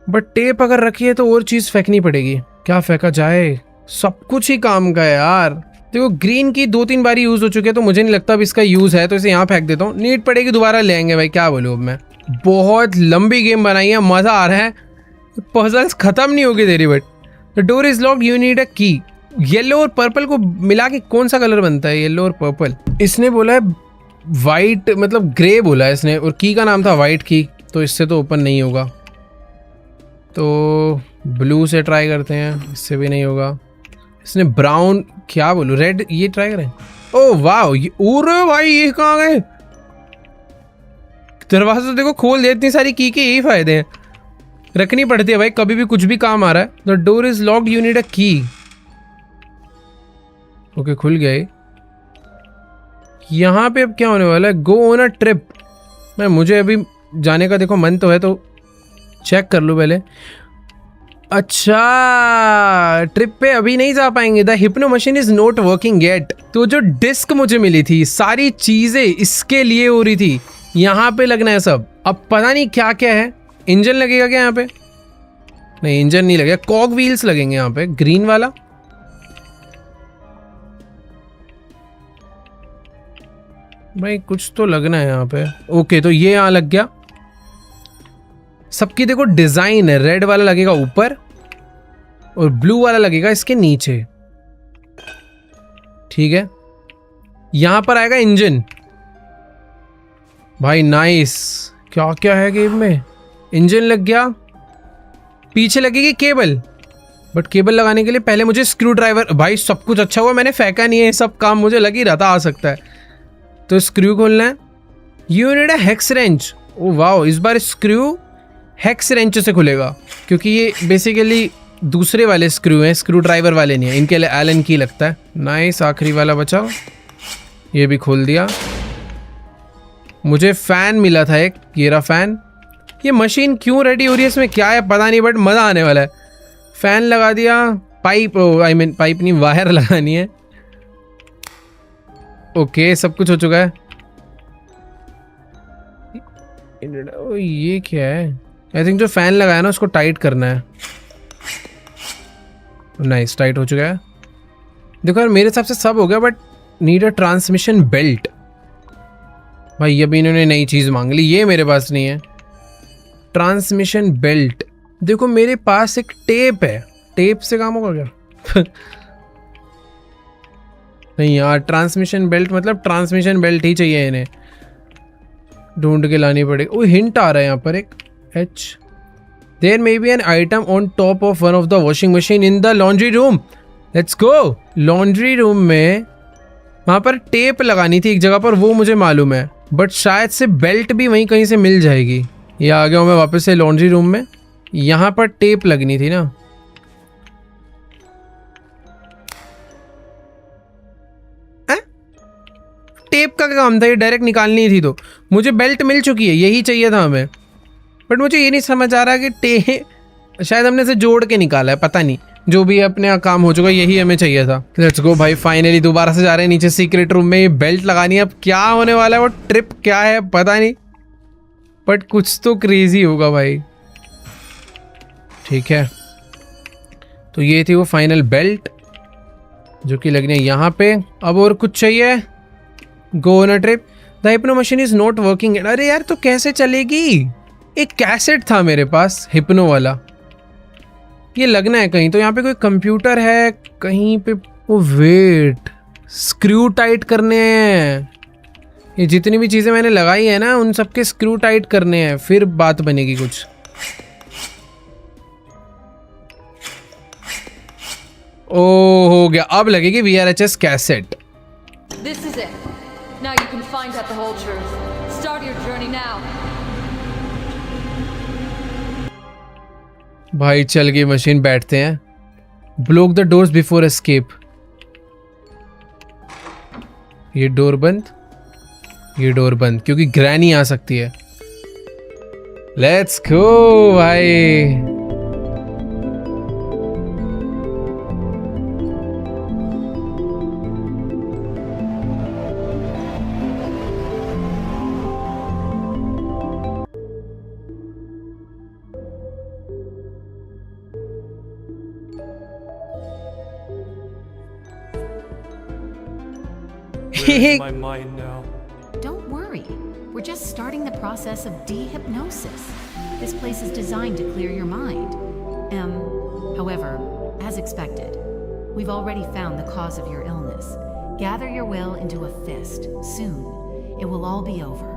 बट टेप अगर रखी है तो और चीज फेंकनी पड़ेगी। क्या फेंका जाए? सब कुछ ही काम का है यार। देखो ग्रीन की 2-3 बारी यूज हो चुके हैं, तो मुझे नहीं लगता अब इसका यूज है, तो इसे यहाँ फेंक देता हूँ। नीड पड़ेगी दोबारा लेंगे भाई, क्या बोलूँ अब मैं। बहुत लंबी गेम बनाई है, मजा आ रहा है, पजल्स खत्म नहीं होगी तेरी। But the door is locked, you need अ की। येलो और पर्पल को मिला के कौन सा कलर बनता है? येलो और पर्पल। इसने बोला है वाइट, मतलब ग्रे बोला है इसने, और की का नाम था वाइट की, तो इससे तो ओपन नहीं होगा। तो ब्लू से ट्राई करते हैं, इससे भी नहीं होगा। इसने ब्राउन, क्या बोलूं, रेड, ये ट्राई करें। ओह वाह, ये ओरे भाई ये कहाँ गए? दरवाजा तो देखो खोल दिया। इतनी सारी की के यही फायदे हैं, रखनी पड़ती है भाई, कभी भी कुछ भी काम आ रहा है। The door is locked, you need अ की। ओके खुल गया। यहाँ पे अब क्या होने वाला है? Go on a trip. मैं मुझे अभी जाने का देखो मन तो है, तो चेक कर लो पहले। अच्छा, ट्रिप पे अभी नहीं जा पाएंगे। The hypno machine is not working yet. तो जो डिस्क मुझे मिली थी, सारी चीजें इसके लिए हो रही थी, यहाँ पे लगना है सब। अब पता नहीं क्या क्या है। इंजन लगेगा क्या यहाँ पे? नहीं, इंजन नहीं लगेगा, कॉग व्हील्स लगेंगे यहाँ पे, ग्रीन वाला। भाई कुछ तो लगना है यहाँ पे। ओके, तो ये यहाँ लग गया। सबकी देखो डिजाइन है, रेड वाला लगेगा ऊपर और ब्लू वाला लगेगा इसके नीचे। ठीक है, यहां पर आएगा इंजन। भाई नाइस, क्या क्या है गेम में? इंजन लग गया, पीछे लगेगी केबल, बट केबल लगाने के लिए पहले मुझे स्क्रू ड्राइवर। भाई सब कुछ अच्छा हुआ मैंने फेंका नहीं है, सब काम मुझे लग ही रहा था आ सकता है। तो स्क्रू खोलना है। You need a hex wrench. Oh wow, इस बार स्क्रू हेक्स रेंच से खुलेगा, क्योंकि ये बेसिकली दूसरे वाले स्क्रू हैं, स्क्रू ड्राइवर वाले नहीं है, इनके लिए एलन की लगता है। नाइस, आखिरी वाला बचा, ये भी खोल दिया। मुझे फैन मिला था एक, ये रहा फैन। ये मशीन क्यों रेडी हो रही है, इसमें क्या है पता नहीं, बट मज़ा आने वाला है। फैन लगा दिया। पाइप, आई मीन पाइप नहीं, वायर लगानी है। ओके, सब कुछ हो चुका है। ओ, ये क्या है? आई थिंक जो फैन लगाया ना उसको टाइट करना है। नाइस, टाइट हो चुका है। देखो यार, मेरे हिसाब से सब हो गया, but need a transmission belt. भाई अभी इन्होंने नई चीज मांग ली, ये मेरे पास नहीं है। ट्रांसमिशन बेल्ट, देखो मेरे पास एक टेप है, टेप से काम होगा क्या? नहीं यार, ट्रांसमिशन बेल्ट मतलब ट्रांसमिशन बेल्ट ही चाहिए इन्हें, ढूंढ के लानी पड़ेगी। वो हिंट आ रहा है यहाँ पर एक H. There may be an item on top of one of the washing machine in the laundry room. Let's go. Laundry room में वहाँ पर टेप लगानी थी एक जगह पर, वो मुझे मालूम है, बट शायद से बेल्ट भी वहीं कहीं से मिल जाएगी। ये आ गया हूँ मैं वापस से लॉन्ड्री रूम में। यहाँ पर टेप लगनी थी ना, टेप का काम था ये, डायरेक्ट निकालनी थी। तो मुझे बेल्ट मिल चुकी है, यही चाहिए था हमें, बट मुझे ये नहीं समझ आ रहा कि टेप शायद हमने इसे जोड़ के निकाला है, पता नहीं, जो भी अपने काम हो चुका, यही हमें चाहिए था। लेट्स गो भाई, फाइनली दोबारा से जा रहे हैं नीचे सीक्रेट रूम में। ये बेल्ट लगानी है, अब क्या होने वाला है, वो ट्रिप क्या है पता नहीं, बट कुछ तो क्रेजी होगा भाई। ठीक है, तो ये थी वो फाइनल बेल्ट जो कि लगनी है यहाँ पे। अब और कुछ चाहिए? Go on a trip, the hypno machine is not working. अरे यार, तो कैसे चलेगी? एक कैसेट था मेरे पास हिप्नो वाला, ये लगना है कहीं। तो यहाँ पे कोई कंप्यूटर है कहीं पे। ओ वेट, स्क्रू टाइट करने हैं। ये जितनी भी चीज़ें मैंने लगाई है ना, उन सबके स्क्रू टाइट करने हैं, फिर बात बनेगी कुछ। ओ हो गया, अब लगेगी VRHS cassette. This is it. Now you can find out the whole truth. Start your journey now. भाई चल गई मशीन, बैठते हैं। Block the doors before escape. ये डोर बंद, ये डोर बंद, क्योंकि ग्रैनी आ सकती है। लेट्स गो भाई। Where is my mind now? Don't worry. We're just starting the process of dehypnosis. This place is designed to clear your mind. However, as expected, we've already found the cause of your illness. Gather your will into a fist. Soon, it will all be over.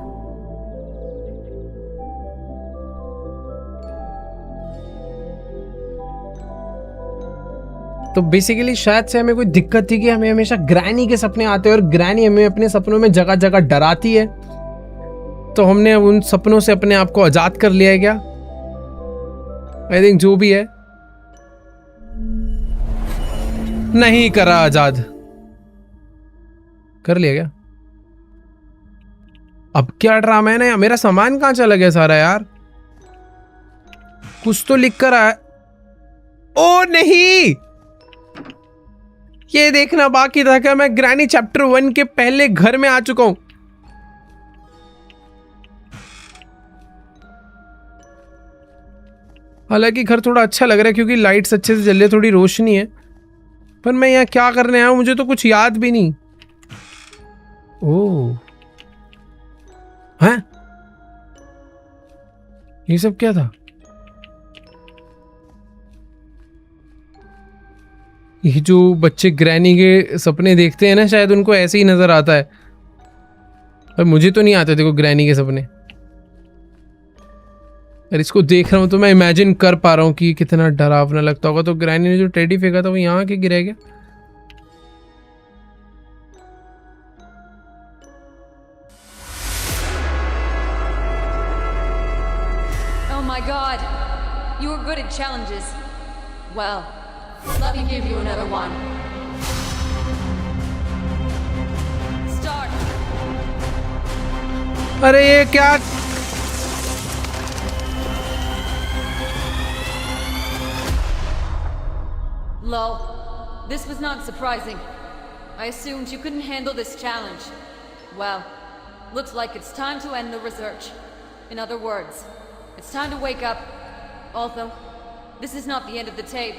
तो basically शायद से हमें कोई दिक्कत थी कि हमें हमेशा ग्रैनी के सपने आते हैं और ग्रैनी हमें अपने सपनों में जगह जगह डराती है। तो हमने उन सपनों से अपने आप को आजाद कर लिया है क्या? आई थिंक जो भी है, नहीं करा आजाद, कर लिया क्या? अब क्या ड्रामा है ना, मेरा सामान कहां चला गया सारा यार? कुछ तो लिख कर आया। ओ नहीं, ये देखना बाकी था कि मैं ग्रैनी चैप्टर 1 के पहले घर में आ चुका हूं। हालांकि घर थोड़ा अच्छा लग रहा है क्योंकि लाइट्स अच्छे से जल रही है, थोड़ी रोशनी है, पर मैं यहाँ क्या करने आया हूं मुझे तो कुछ याद भी नहीं। ओह हैं, ये सब क्या था? ये जो बच्चे ग्रैनी के सपने देखते हैं ना, शायद उनको ऐसे ही नजर आता है, पर मुझे तो नहीं आते देखो ग्रैनी के सपने। और इसको देख रहा हूं तो मैं इमेजिन कर पा रहा हूं कि कितना डरावना लगता होगा। तो ग्रैनी ने जो टेडी फेंका था वो यहाँ के गिरा गया। Oh my god. You were good at challenges. Well, let me give you another one. Start. अरे ये क्या? Lol. This was not surprising. I assumed you couldn't handle this challenge. Well, looks like it's time to end the research. In other words, it's time to wake up. Although, this is not the end of the tape.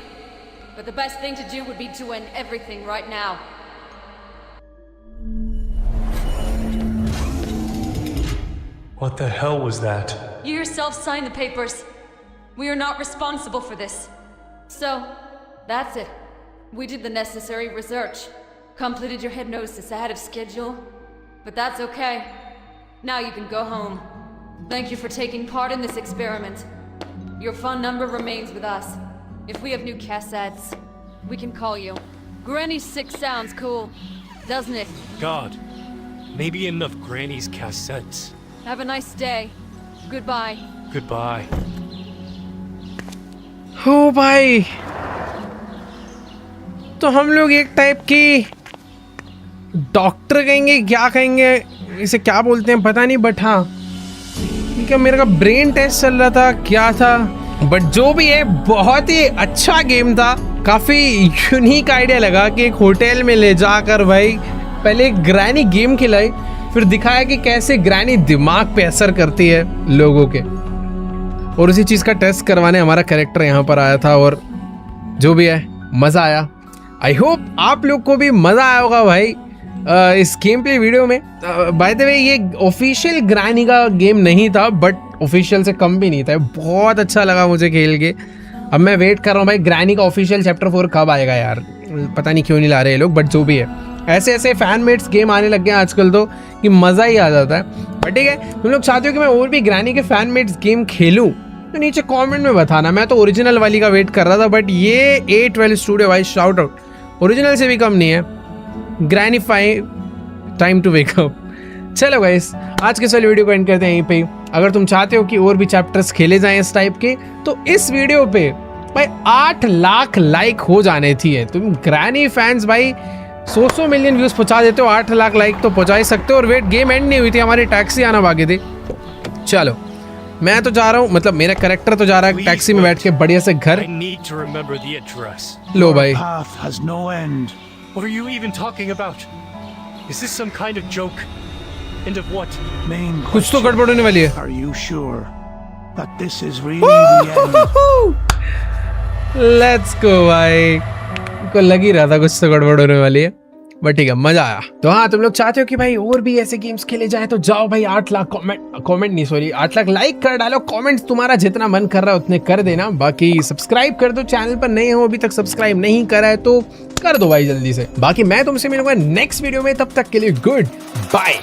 But the best thing to do would be to end everything right now. What the hell was that? You yourself signed the papers. We are not responsible for this. So, that's it. We did the necessary research. Completed your hypnosis ahead of schedule. But that's okay. Now you can go home. Thank you for taking part in this experiment. Your phone number remains with us. If we have new cassettes, we can call you. Granny 6 sounds cool, doesn't it? God, maybe enough Granny's cassettes. Have a nice day. Goodbye. Goodbye. हो भाई, तो हम लोग एक type की doctor कहेंगे, क्या कहेंगे इसे, क्या बोलते हैं पता नहीं, बट हाँ ठीक है, मेरा का ब्रेन टेस्ट चल रहा था, क्या था, बट जो भी है बहुत ही अच्छा गेम था। काफी यूनिक आइडिया लगा कि एक होटल में ले जाकर भाई पहले एक ग्रैनी गेम खिलाई, फिर दिखाया कि कैसे ग्रैनी दिमाग पे असर करती है लोगों के, और उसी चीज का टेस्ट करवाने हमारा कैरेक्टर यहाँ पर आया था, और जो भी है मजा आया। आई होप आप लोग को भी मजा आया होगा भाई इस गेम प्ले वीडियो में। बाय द वे ये ऑफिशियल ग्रैनी का गेम नहीं था, बट ऑफिशियल से कम भी नहीं था, बहुत अच्छा लगा मुझे खेल के। अब मैं वेट कर रहा हूँ भाई ग्रैनी का ऑफिशियल चैप्टर 4 कब आएगा यार, पता नहीं क्यों नहीं ला रहे ये लोग, बट जो भी है ऐसे ऐसे फैन मेड्स गेम आने लग गए हैं आजकल तो कि मज़ा ही आ जाता है। बट ठीक है, तुम लोग चाहते हो कि मैं और भी ग्रैनी के फैन मेड्स गेम खेलूँ तो नीचे कमेंट में बताना। मैं तो ओरिजिनल वाली का वेट कर रहा था, बट ये A12 स्टूडियो भाई शाउट आउट, ओरिजिनल से भी कम नहीं है। Granny 5 time to wake up. चलो गाइस, आज के सारे वीडियो को एंड करते हैं यहीं पे। अगर तुम चाहते हो कि और भी चैप्टर्स खेले जाएं इस टाइप के, तो इस वीडियो पे भाई 8 लाख लाइक हो जाने चाहिए। तुम ग्रैनी फैंस भाई 100 मिलियन व्यूज पहुंचा देते हो, 8 लाख लाइक तो पहुंचा ही सकते हो। और वेट, गेम एंड नहीं हुई थी, हमारी टैक्सी आना बाकी थी। चलो मैं तो जा रहा हूँ, मतलब मेरा कैरेक्टर तो जा रहा है टैक्सी में बैठ के बढ़िया से घर। I need to remember the address. लो भाई, Path has no end. What are you even talking about? Is this some kind of joke? End of what? Main कुछ तो question. गड़बड़ होने वाली है। Are you sure that this is really the end? Let's go भाई, को लग ही रहा था कुछ तो गड़बड़ होने वाली है, बट ठीक है मजा आया। तो हाँ, तुम लोग चाहते हो कि भाई और भी ऐसे गेम्स खेले जाए तो जाओ भाई 8 लाख कमेंट नहीं सॉरी 8 लाख लाइक कर डालो। कमेंट्स तुम्हारा जितना मन कर रहा है उतने कर देना। बाकी सब्सक्राइब कर दो, चैनल पर नए हो अभी तक सब्सक्राइब नहीं करा है तो कर दो भाई जल्दी से। बाकी मैं तुमसे मिलूंगा नेक्स्ट वीडियो में, तब तक के लिए गुड बाय।